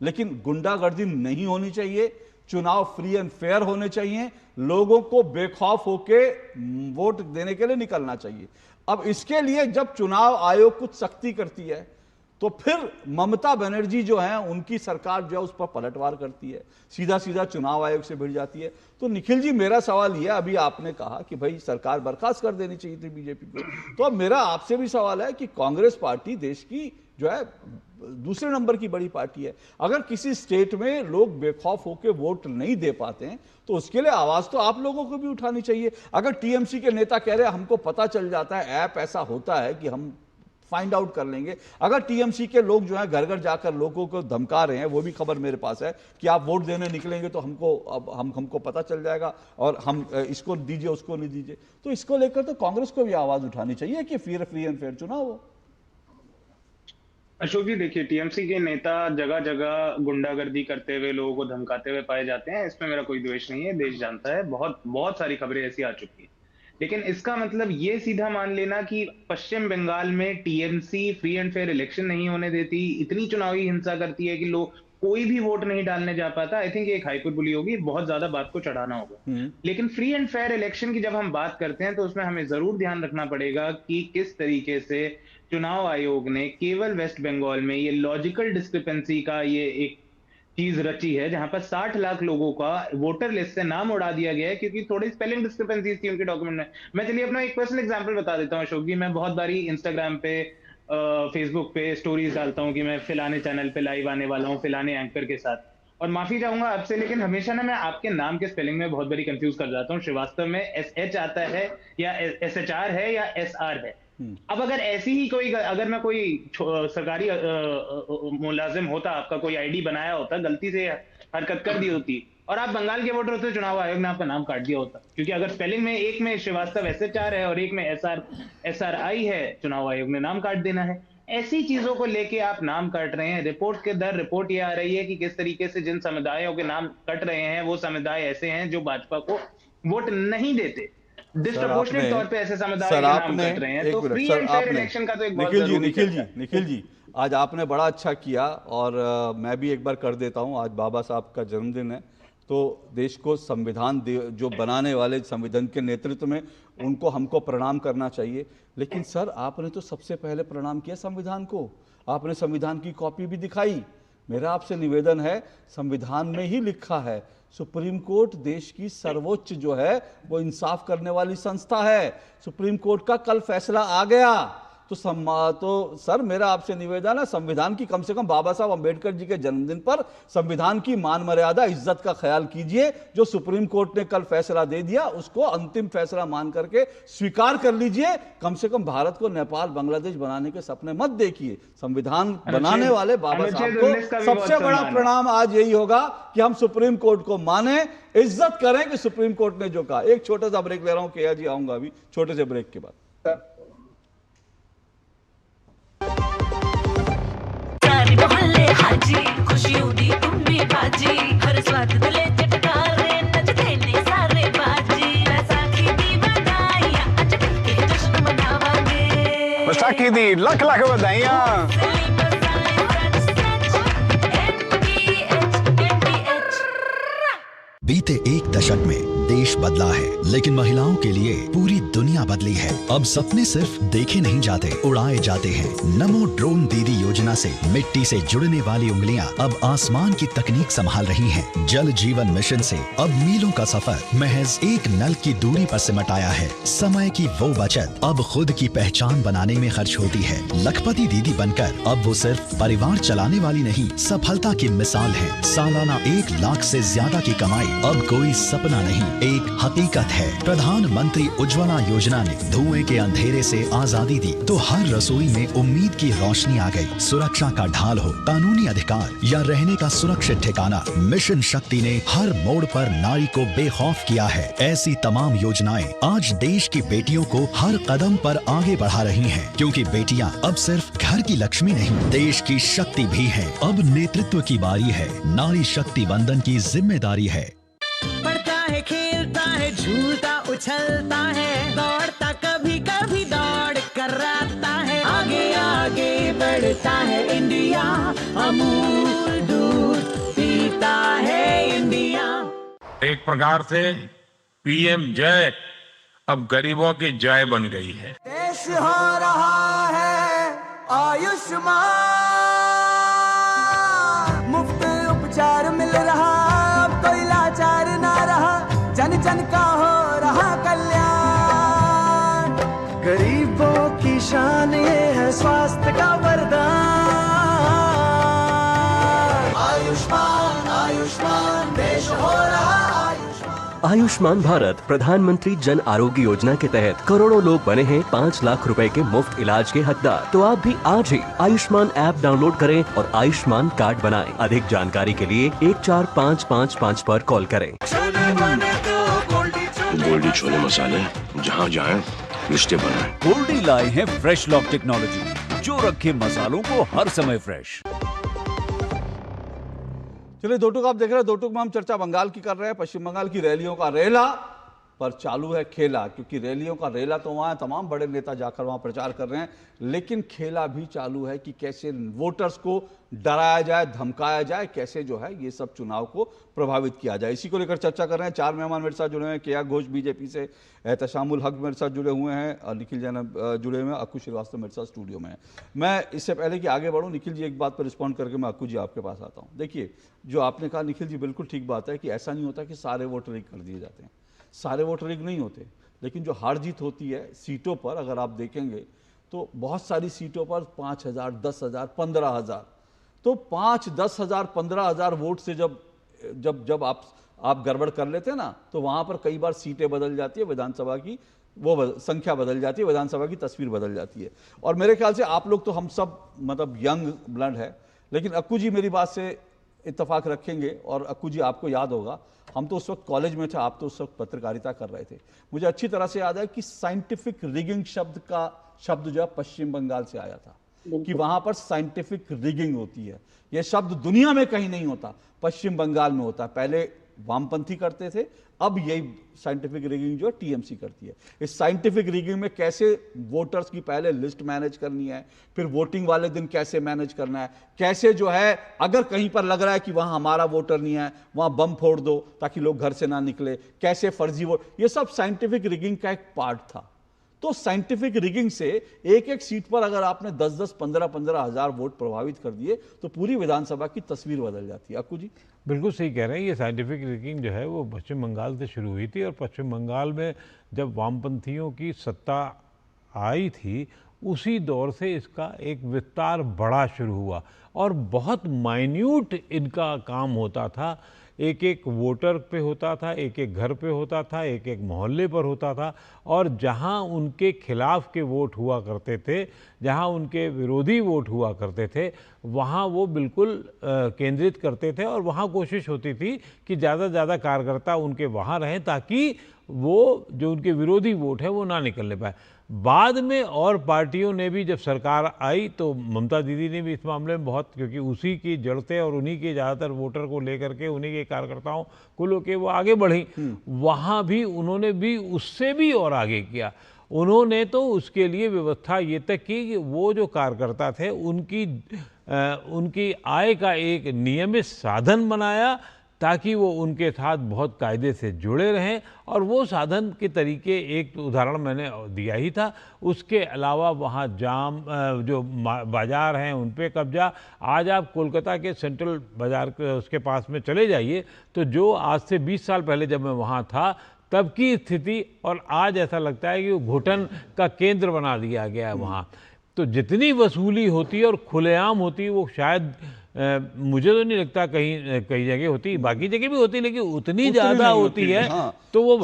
लेकिन गुंडागर्दी नहीं होनी चाहिए। चुनाव फ्री एंड फेयर होने चाहिए, लोगों को बेखौफ होके वोट देने के लिए निकलना चाहिए। अब इसके लिए जब चुनाव आयोग कुछ सख्ती करती है तो फिर ममता बनर्जी जो है, उनकी सरकार जो है उस पर पलटवार करती है, सीधा सीधा चुनाव आयोग से भिड़ जाती है। तो निखिल जी मेरा सवाल यह, अभी आपने कहा कि भाई सरकार बर्खास्त कर देनी चाहिए थी बीजेपी को, तो अब मेरा आपसे भी सवाल है कि कांग्रेस पार्टी देश की जो है दूसरे नंबर की बड़ी पार्टी है। अगर किसी स्टेट में लोग बेखौफ होकर वोट नहीं दे पाते हैं तो उसके लिए आवाज तो आप लोगों को भी उठानी चाहिए। अगर टीएमसी के नेता कह रहे हैं हमको पता चल जाता है, ऐप ऐसा होता है कि हम फाइंड आउट कर लेंगे, अगर टीएमसी के लोग जो है घर घर जाकर लोगों को धमका रहे हैं, वो भी खबर मेरे पास है कि आप वोट देने निकलेंगे तो हमको पता चल जाएगा और हम इसको दीजिए उसको नहीं दीजिए, तो इसको लेकर तो कांग्रेस को भी आवाज उठानी चाहिए कि फ्री एंड फेयर चुनाव हो। अशोक जी देखिए, टीएमसी के नेता जगह जगह गुंडागर्दी करते हुए लोगों को धमकाते हुए पाए जाते हैं, इसमें मेरा कोई द्वेष नहीं है, देश जानता है, बहुत सारी खबरें ऐसी आ चुकी हैं। लेकिन इसका मतलब ये सीधा मान लेना कि पश्चिम बंगाल में TMC free and fair election नहीं होने देती, इतनी चुनावी हिंसा करती है कि लोग कोई भी वोट नहीं डालने जा पाता, आई थिंक एक हाइपरबोली होगी, बहुत ज्यादा बात को चढ़ाना होगा। लेकिन फ्री एंड फेयर इलेक्शन की जब हम बात करते हैं तो उसमें हमें जरूर ध्यान रखना पड़ेगा कि किस तरीके से चुनाव आयोग ने केवल वेस्ट बंगाल में ये लॉजिकल डिस्क्रिपेंसी का ये एक चीज रची है, जहां पर 60 लाख लोगों का वोटर लिस्ट से नाम उड़ा दिया गया है क्योंकि थोड़ी स्पेलिंग डिस्क्रिपेंसीज थी उनके डॉक्यूमेंट में। मैं चलिए अपना एक पर्सनल एग्जांपल बता देता हूं अशोक जी, मैं बहुत बारी इंस्टाग्राम पे, फेसबुक पे स्टोरीज डालता हूं कि मैं फिलाने चैनल पे लाइव आने वाला हूं फिलाने एंकर के साथ, और माफी चाहूंगा आपसे, लेकिन हमेशा ना मैं आपके नाम के स्पेलिंग में बहुत बारी कंफ्यूज कर जाता हूं। श्रीवास्तव में SH आता है या SHR है या SR है। अब अगर ऐसी ही कोई, अगर मैं कोई सरकारी मुलाजिम होता, आपका कोई आईडी बनाया होता, गलती से हरकत कर दी होती और आप बंगाल के वोटर होते, चुनाव आयोग ने आपका नाम काट दिया होता, क्योंकि अगर स्पेलिंग में एक में श्रीवास्तव SHR है और एक में SRI है, चुनाव आयोग ने नाम काट देना है। ऐसी चीजों को लेके आप नाम काट रहे हैं। रिपोर्ट के दर रिपोर्ट ये आ रही है कि किस तरीके से जिन समुदायों के नाम कट रहे हैं वो समुदाय ऐसे हैं जो भाजपा को वोट नहीं देते, डिस्प्रपोर्शनेट तौर पे ऐसे समुदाय के नाम कट रहे हैं। तो फ्री एंड फेयर इलेक्शन का तो एक बहुत निखिल जी आज आपने बड़ा अच्छा किया और मैं भी एक बार कर देता हूं, आज बाबा साहब का जन्मदिन है, तो देश को संविधान जो बनाने वाले, संविधान के नेतृत्व में, उनको हमको प्रणाम करना चाहिए। लेकिन सर आपने तो सबसे पहले प्रणाम किया संविधान को, आपने संविधान की कॉपी भी दिखाई। मेरा आपसे निवेदन है, संविधान में ही लिखा है सुप्रीम कोर्ट देश की सर्वोच्च जो है वो इंसाफ करने वाली संस्था है। सुप्रीम कोर्ट का कल फैसला आ गया, तो सर मेरा आपसे निवेदन है, संविधान की कम से कम बाबा साहब अंबेडकर जी के जन्मदिन पर संविधान की मान मर्यादा, इज्जत का ख्याल कीजिए। जो सुप्रीम कोर्ट ने कल फैसला दे दिया उसको अंतिम फैसला मान करके स्वीकार कर लीजिए। कम से कम भारत को नेपाल बांग्लादेश बनाने के सपने मत देखिए। संविधान बनाने वाले बाबा साहब को सबसे बड़ा प्रणाम आज यही होगा कि हम सुप्रीम कोर्ट को माने, इज्जत करें कि सुप्रीम कोर्ट ने जो कहा। एक छोटा सा ब्रेक ले रहा हूं, केया जी आऊंगा अभी छोटे से ब्रेक के बाद। बाजी खुशियों दी तुम्बी बाजी हर स्वाद दिले चटकारे नचते ने सारे बाजी बैसाखी दी बधाइयां अज के जश्न मनावांगे बैसाखी दी लख लख बधाइयां। बीते एक दशक में देश बदला है, लेकिन महिलाओं के लिए पूरी दुनिया बदली है। अब सपने सिर्फ देखे नहीं जाते, उड़ाए जाते हैं। नमो ड्रोन दीदी योजना से मिट्टी से जुड़ने वाली उंगलियां अब आसमान की तकनीक संभाल रही हैं। जल जीवन मिशन से अब मीलों का सफर महज एक नल की दूरी पर सिमट आया है। समय की वो बचत अब खुद की पहचान बनाने में खर्च होती है। लखपति दीदी बनकर अब वो सिर्फ परिवार चलाने वाली नहीं, सफलता की मिसाल है। सालाना 1 लाख से ज्यादा की कमाई अब कोई सपना नहीं, एक हकीकत है। प्रधानमंत्री उज्ज्वला योजना ने धुएं के अंधेरे से आजादी दी तो हर रसोई में उम्मीद की रोशनी आ गई। सुरक्षा का ढाल हो, कानूनी अधिकार या रहने का सुरक्षित ठिकाना, मिशन शक्ति ने हर मोड़ पर नारी को बेखौफ किया है। ऐसी तमाम योजनाएं आज देश की बेटियों को हर कदम पर आगे बढ़ा रही हैं, क्योंकि बेटियां अब सिर्फ घर की लक्ष्मी नहीं, देश की शक्ति भी हैं। अब नेतृत्व की बारी है, नारी शक्ति वंदन की जिम्मेदारी है। खेलता है झूलता उछलता है दौड़ता कभी कभी दौड़ कराता है आगे आगे बढ़ता है इंडिया अमूल दूध पीता है इंडिया। एक प्रकार से पीएम जय अब गरीबों की जय बन गई है। देश हो रहा है आयुष्मान, मुफ्त उपचार मिल रहा, अब कोई लाचार ना रहा, जन जन का हो रहा कल्याण। गरीबों की शान ये है स्वास्थ्य का वरदान। आयुष्मान आयुष्मान देश हो रहा आयुष्मान। आयुष्मान भारत प्रधानमंत्री जन आरोग्य योजना के तहत करोड़ों लोग बने हैं 5 लाख रुपए के मुफ्त इलाज के हकदार। तो आप भी आज ही आयुष्मान ऐप डाउनलोड करें और आयुष्मान कार्ड बनाएं। अधिक जानकारी के लिए 14555 पर कॉल करें। गोल्डी छोले मसाले जहाँ जाएं रिश्ते बनाएं। गोल्डी लाए हैं फ्रेश लॉक टेक्नोलॉजी जो रखे मसालों को हर समय फ्रेश। चलिए दो टुक आप देख रहे हैं, दो टुक में हम चर्चा बंगाल की कर रहे हैं। पश्चिम बंगाल की रैलियों का रेला पर चालू है खेला, क्योंकि रैलियों का रेला तो वहाँ तमाम बड़े नेता जाकर वहाँ प्रचार कर रहे हैं, लेकिन खेला भी चालू है कि कैसे वोटर्स को डराया जाए, धमकाया जाए, कैसे जो है ये सब चुनाव को प्रभावित किया जाए। इसी को लेकर चर्चा कर रहे हैं। 4 मेहमान मेरे साथ जुड़े हैं। केया घोष बीजेपी से, एहतशामुल हक मेरे साथ जुड़े हुए हैं और निखिल जैन जुड़े हुए हैं, अक्कू श्रीवास्तव मेरे साथ स्टूडियो में है। मैं इससे पहले कि आगे बढ़ूँ, निखिल जी एक बात पर रिस्पॉन्ड करके मैं अक्कू जी आपके पास आता हूँ। देखिए जो आपने कहा निखिल जी बिल्कुल ठीक बात है कि ऐसा नहीं होता कि सारे वोट रिग कर दिए जाते हैं, सारे वोट रिग नहीं होते, लेकिन जो हार जीत होती है सीटों पर अगर आप देखेंगे तो बहुत सारी सीटों पर 5,000, 10,000, 15,000, तो 5, 10,000, 15,000 वोट से जब आप गड़बड़ कर लेते हैं ना, तो वहाँ पर कई बार सीटें बदल जाती है, विधानसभा की वो संख्या बदल जाती है, विधानसभा की तस्वीर बदल जाती है। और मेरे ख्याल से आप लोग तो हम सब मतलब यंग ब्लड है, लेकिन अक्कू जी मेरी बात से इत्तेफाक रखेंगे। और अक्कू जी आपको याद होगा हम तो उस वक्त कॉलेज में थे, आप तो उस वक्त पत्रकारिता कर रहे थे। मुझे अच्छी तरह से याद है कि साइंटिफिक रिगिंग शब्द जो है पश्चिम बंगाल से आया था, कि वहां पर साइंटिफिक रिगिंग होती है। यह शब्द दुनिया में कहीं नहीं होता, पश्चिम बंगाल में होता है। पहले वामपंथी करते थे, अब यही साइंटिफिक रिगिंग जो है टीएमसी करती है। इस साइंटिफिक रिगिंग में कैसे वोटर्स की पहले लिस्ट मैनेज करनी है, फिर वोटिंग वाले दिन कैसे मैनेज करना है, कैसे जो है अगर कहीं पर लग रहा है कि वहां हमारा वोटर नहीं है वहां बम फोड़ दो ताकि लोग घर से ना निकले, कैसे फर्जी वोट, ये सब साइंटिफिक रिगिंग का एक पार्ट था। तो साइंटिफिक रिगिंग से एक एक सीट पर अगर आपने 10-10, 15-15 हजार वोट प्रभावित कर दिए तो पूरी विधानसभा की तस्वीर बदल जाती है। अक्कू जी बिल्कुल सही कह रहे हैं। ये साइंटिफिक रिगिंग जो है वो पश्चिम बंगाल से शुरू हुई थी, और पश्चिम बंगाल में जब वामपंथियों की सत्ता आई थी उसी दौर से इसका एक विस्तार बड़ा शुरू हुआ, और बहुत माइन्यूट इनका काम होता था। एक एक वोटर पे होता था, एक एक घर पे होता था, एक एक मोहल्ले पर होता था, और जहां उनके खिलाफ के वोट हुआ करते थे, जहां उनके विरोधी वोट हुआ करते थे, वहां वो बिल्कुल केंद्रित करते थे, और वहां कोशिश होती थी कि ज़्यादा से ज़्यादा कार्यकर्ता उनके वहां रहें ताकि वो जो उनके विरोधी वोट है वो ना निकलने पाए। बाद में और पार्टियों ने भी जब सरकार आई तो ममता दीदी ने भी इस मामले में बहुत, क्योंकि उसी की जड़ थे और उन्हीं के ज़्यादातर वोटर को लेकर के उन्हीं के कार्यकर्ताओं को लेकर वो आगे बढ़ी, वहाँ भी उन्होंने भी उससे भी और आगे किया। उन्होंने तो उसके लिए व्यवस्था ये तक की कि वो जो कार्यकर्ता थे उनकी आय का एक नियमित साधन बनाया ताकि वो उनके साथ बहुत कायदे से जुड़े रहें, और वो साधन के तरीके एक उदाहरण मैंने दिया ही था। उसके अलावा वहाँ जाम जो बाज़ार हैं उन पे कब्जा। आज आप कोलकाता के सेंट्रल बाज़ार उसके पास में चले जाइए तो जो आज से 20 साल पहले जब मैं वहाँ था तब की स्थिति और आज ऐसा लगता है कि वो घुटन का केंद्र बना दिया गया है वहाँ। तो जितनी वसूली होती है और खुलेआम होती है वो शायद मुझे तो नहीं लगता कई जगह होती, बाकी जगह भी होती, लेकिन उतनी ज़्यादा होती है। हाँ, तो वो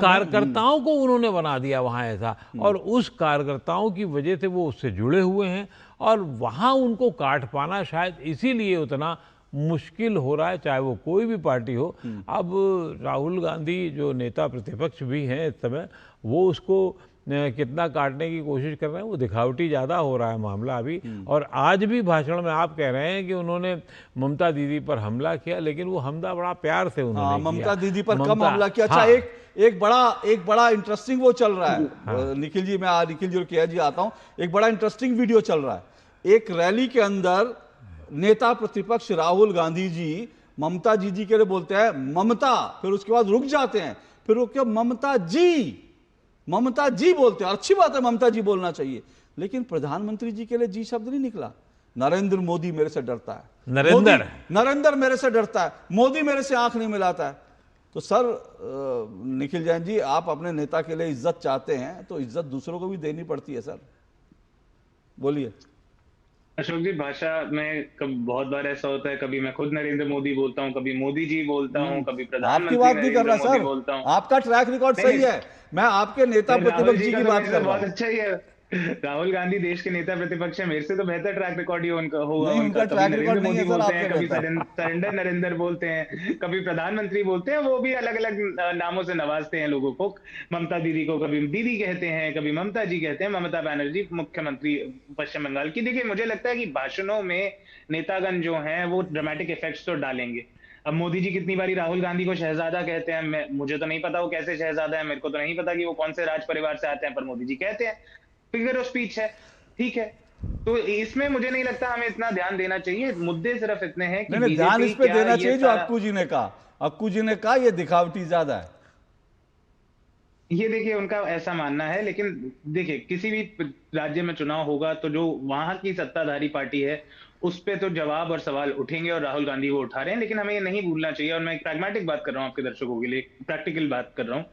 कार्यकर्ताओं को उन्होंने बना दिया वहाँ ऐसा, और उस कार्यकर्ताओं की वजह से वो उससे जुड़े हुए हैं और वहाँ उनको काट पाना शायद इसीलिए उतना मुश्किल हो रहा है, चाहे वो कोई भी पार्टी हो। अब राहुल गांधी जो नेता प्रतिपक्ष भी हैं इस समय, वो उसको कितना काटने की कोशिश कर रहे हैं, वो दिखावटी ज़्यादा हो रहा है मामला अभी। और आज भी भाषण में आप कह रहे हैं कि उन्होंने ममता दीदी पर हमला किया, लेकिन वो हमला बड़ा प्यार से उन्होंने किया। ममता दीदी पर कम हमला किया। अच्छा, एक बड़ा इंटरेस्टिंग वो चल रहा है निखिल जी, मैं निखिल जी किया जी आता हूँ। एक बड़ा इंटरेस्टिंग वीडियो चल रहा है। एक रैली के अंदर नेता प्रतिपक्ष राहुल गांधी जी ममता जी के लिए बोलते हैं ममता, फिर उसके बाद रुक जाते हैं, फिर रुक के ममता जी बोलते हैं। अच्छी बात है, ममता जी बोलना चाहिए, लेकिन प्रधानमंत्री जी के लिए जी शब्द नहीं निकला। नरेंद्र मोदी मेरे से डरता है, नरेंद्र मेरे से डरता है, मोदी मेरे से आंख नहीं मिलाता है। तो सर निखिल जैन जी, आप अपने नेता के लिए इज्जत चाहते हैं तो इज्जत दूसरों को भी देनी पड़ती है सर, बोलिए। अशोक जी, भाषा में बहुत बार ऐसा होता है, कभी मैं खुद नरेंद्र मोदी बोलता हूँ, कभी मोदी जी बोलता हूँ, कभी प्रधानमंत्री नरेंद्र मोदी बोलता हूँ। आपका ट्रैक रिकॉर्ड सही है, मैं आपके नेता प्रतिपक्ष जी की बात कर रहा हूँ। बहुत अच्छा ही है, राहुल गांधी देश के नेता प्रतिपक्ष है, मेरे से तो बेहतर ट्रैक रिकॉर्ड ही उनका होगा। उनका ट्रैक रिकॉर्ड नहीं है सर, कभी सरेंडर नरेंद्र बोलते हैं, कभी प्रधानमंत्री बोलते हैं, वो भी अलग अलग नामों से नवाजते हैं लोगों को। ममता दीदी को कभी दीदी कहते हैं, कभी ममता जी कहते हैं। ममता बनर्जी मुख्यमंत्री पश्चिम बंगाल की। देखिए, मुझे लगता है कि भाषणों में नेतागण जो हैं वो ड्रामेटिक इफेक्ट्स तो डालेंगे। अब मोदी जी कितनी बारी राहुल गांधी को शहजादा कहते हैं, मुझे तो नहीं पता वो कैसे शहजादा है, मेरे को तो नहीं पता कि वो कौन से राज परिवार से आते हैं, पर मोदी जी कहते हैं। फिगर ऑफ स्पीच है, ठीक है। तो इसमें मुझे नहीं लगता हमें इतना ध्यान देना चाहिए। मुद्दे सिर्फ इतने हैं कि नहीं, ध्यान इस पे देना चाहिए जो अक्कू जी ने कहा ये दिखावटी ज्यादा है। ये देखिए, उनका ऐसा मानना है, लेकिन देखिए किसी भी राज्य में चुनाव होगा तो जो वहां की सत्ताधारी पार्टी है उस पे तो जवाब और सवाल उठेंगे, और राहुल गांधी वो उठा रहे हैं। लेकिन हमें ये नहीं भूलना चाहिए, और मैं एक प्रैग्मेटिक बात कर रहा हूं आपके दर्शकों के लिए, प्रैक्टिकल बात कर रहा हूं,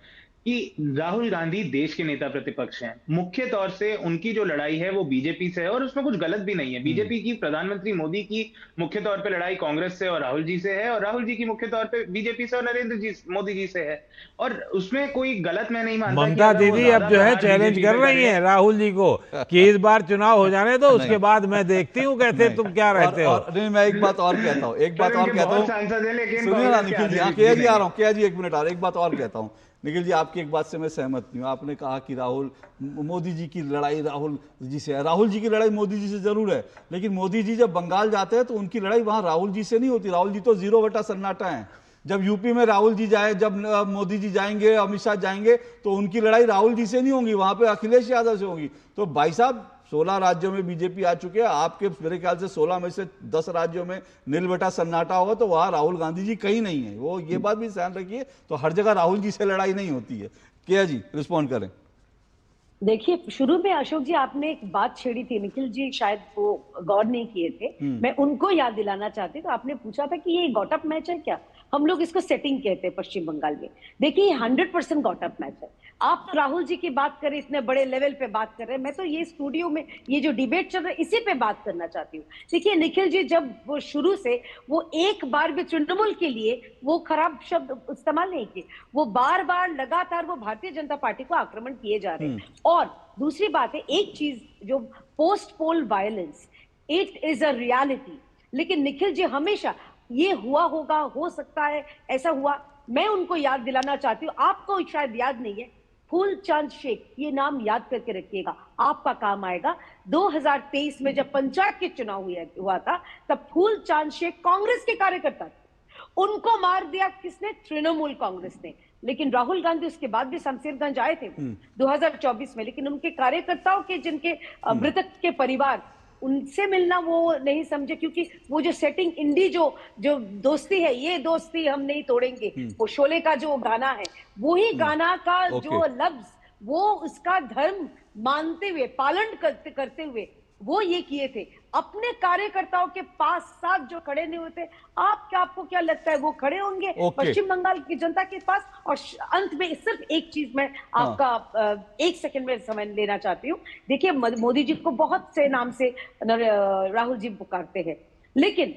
कि राहुल गांधी देश के नेता प्रतिपक्ष हैं। मुख्य तौर से उनकी जो लड़ाई है वो बीजेपी से है, और उसमें कुछ गलत भी नहीं है। बीजेपी की, प्रधानमंत्री मोदी की मुख्य तौर पे लड़ाई कांग्रेस से और राहुल जी से है, और राहुल जी की मुख्य तौर पे बीजेपी से और नरेंद्र मोदी जी से है, और उसमें कोई गलत मैं नहीं मानता। ममता दीदी अब जो है चैलेंज कर रही है राहुल जी को कि इस बार चुनाव हो जाने दो, उसके बाद मैं देखती हूँ कैसे तुम क्या रहते हो। नहीं, मैं एक बात और कहता हूँ, सुनिए ना निखिल जी, के जी आ रहा हूँ, के जी 1 मिनट आ रहा है। एक बात और कहता हूँ निखिल जी, आपकी एक बात से मैं सहमत नहीं हूँ। आपने कहा कि मोदी जी की लड़ाई राहुल जी से है। राहुल जी की लड़ाई मोदी जी से जरूर है, लेकिन मोदी जी जब बंगाल जाते हैं तो उनकी लड़ाई वहां राहुल जी से नहीं होती। राहुल जी तो 0 सन्नाटा है। जब यूपी में राहुल जी जाए, जब मोदी जी जाएंगे, अमित शाह जाएंगे, तो उनकी लड़ाई राहुल जी से नहीं होगी, वहां पे अखिलेश यादव से होगी। तो भाई साहब, 16 राज्यों में बीजेपी आ चुके हैं, आपके मेरे ख्याल से 16 में से 10 राज्यों में नील बेटा सन्नाटा होगा, तो वहां राहुल गांधी जी कहीं नहीं है। वो ये बात भी ध्यान रखिए, तो हर जगह राहुल जी से लड़ाई नहीं होती है। क्या जी रिस्पॉन्ड करें। देखिए, शुरू में अशोक जी आपने एक बात छेड़ी थी, निखिल जी शायद वो गौर नहीं किए थे, मैं उनको याद दिलाना चाहती। तो आपने पूछा था कि ये गॉटअप मैच है क्या? हम लोग इसको सेटिंग कहते हैं पश्चिम बंगाल में। देखिए, 100% गॉटअप मैच है। आप तो राहुल जी की बात करें, इतने बड़े लेवल पे बात कर रहे हैं, मैं तो ये स्टूडियो में ये जो डिबेट चल रहा है इसी पे बात करना चाहती हूँ। देखिए निखिल जी, जब वो शुरू से वो एक बार भी तृणमूल के लिए वो खराब शब्द इस्तेमाल नहीं किए, वो बार बार लगातार वो भारतीय जनता पार्टी को आक्रमण किए जा रहे हैं। और दूसरी बात है, एक चीज जो post pole violence, it is a reality. लेकिन निखिल जी, हमेशा ये हुआ होगा, हो सकता है ऐसा हुआ, मैं उनको याद दिलाना चाहती हूँ, आपको शायद याद नहीं है, फूलचंद शेख, ये नाम याद करके रखिएगा, आपका काम आएगा। 2023 में जब पंचायत के चुनाव हुआ था, तब फूलचंद शेख कांग्रेस के कार्यकर्ता थे, उनको मार दिया किसने? तृणमूल कांग्रेस ने। लेकिन राहुल गांधी उसके बाद भी शमशेरगंज आए थे 2024 में, लेकिन उनके कार्यकर्ताओं के, जिनके मृतक के परिवार, उनसे मिलना वो नहीं समझे, क्योंकि वो जो सेटिंग इंडी जो दोस्ती है, ये दोस्ती हम नहीं तोड़ेंगे, वो शोले का जो गाना है, वही गाना का जो लफ्ज, वो उसका धर्म मानते हुए, पालन करते हुए वो ये किए थे। अपने कार्यकर्ताओं के पास साथ जो खड़े नहीं होते, आपको क्या लगता है वो खड़े होंगे पश्चिम बंगाल की जनता के पास? और अंत में सिर्फ एक चीज मैं आपका 1 सेकंड में समय लेना चाहती हूँ। देखिए, मोदी जी को बहुत से नाम से राहुल जी पुकारते हैं, लेकिन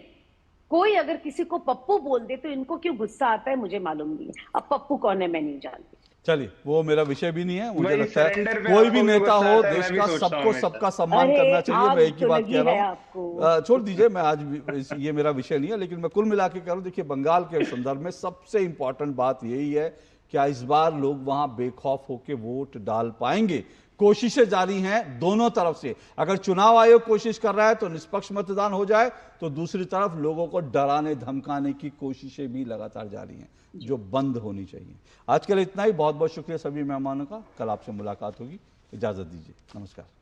कोई अगर किसी को पप्पू बोल दे तो इनको क्यों गुस्सा आता है मुझे मालूम नहीं है। अब पप्पू कौन है मैं नहीं जानती। चलिए, वो मेरा विषय भी नहीं है। मुझे लगता है कोई भी नेता हो, देश का सबको सबका सम्मान करना चाहिए। मैं एक ही बात कह रहा हूँ, छोड़ दीजिए, मैं आज ये मेरा विषय नहीं है, लेकिन मैं कुल मिला के कह रहा हूँ, देखिए बंगाल के संदर्भ में सबसे इंपॉर्टेंट बात यही है, क्या इस बार लोग वहां बेखौफ होकर वोट डाल पाएंगे। कोशिशें जारी हैं दोनों तरफ से। अगर चुनाव आयोग कोशिश कर रहा है तो निष्पक्ष मतदान हो जाए, तो दूसरी तरफ लोगों को डराने धमकाने की कोशिशें भी लगातार जारी हैं, जो बंद होनी चाहिए। आज के लिए इतना ही। बहुत बहुत शुक्रिया सभी मेहमानों का। कल आपसे मुलाकात होगी। इजाजत दीजिए। नमस्कार।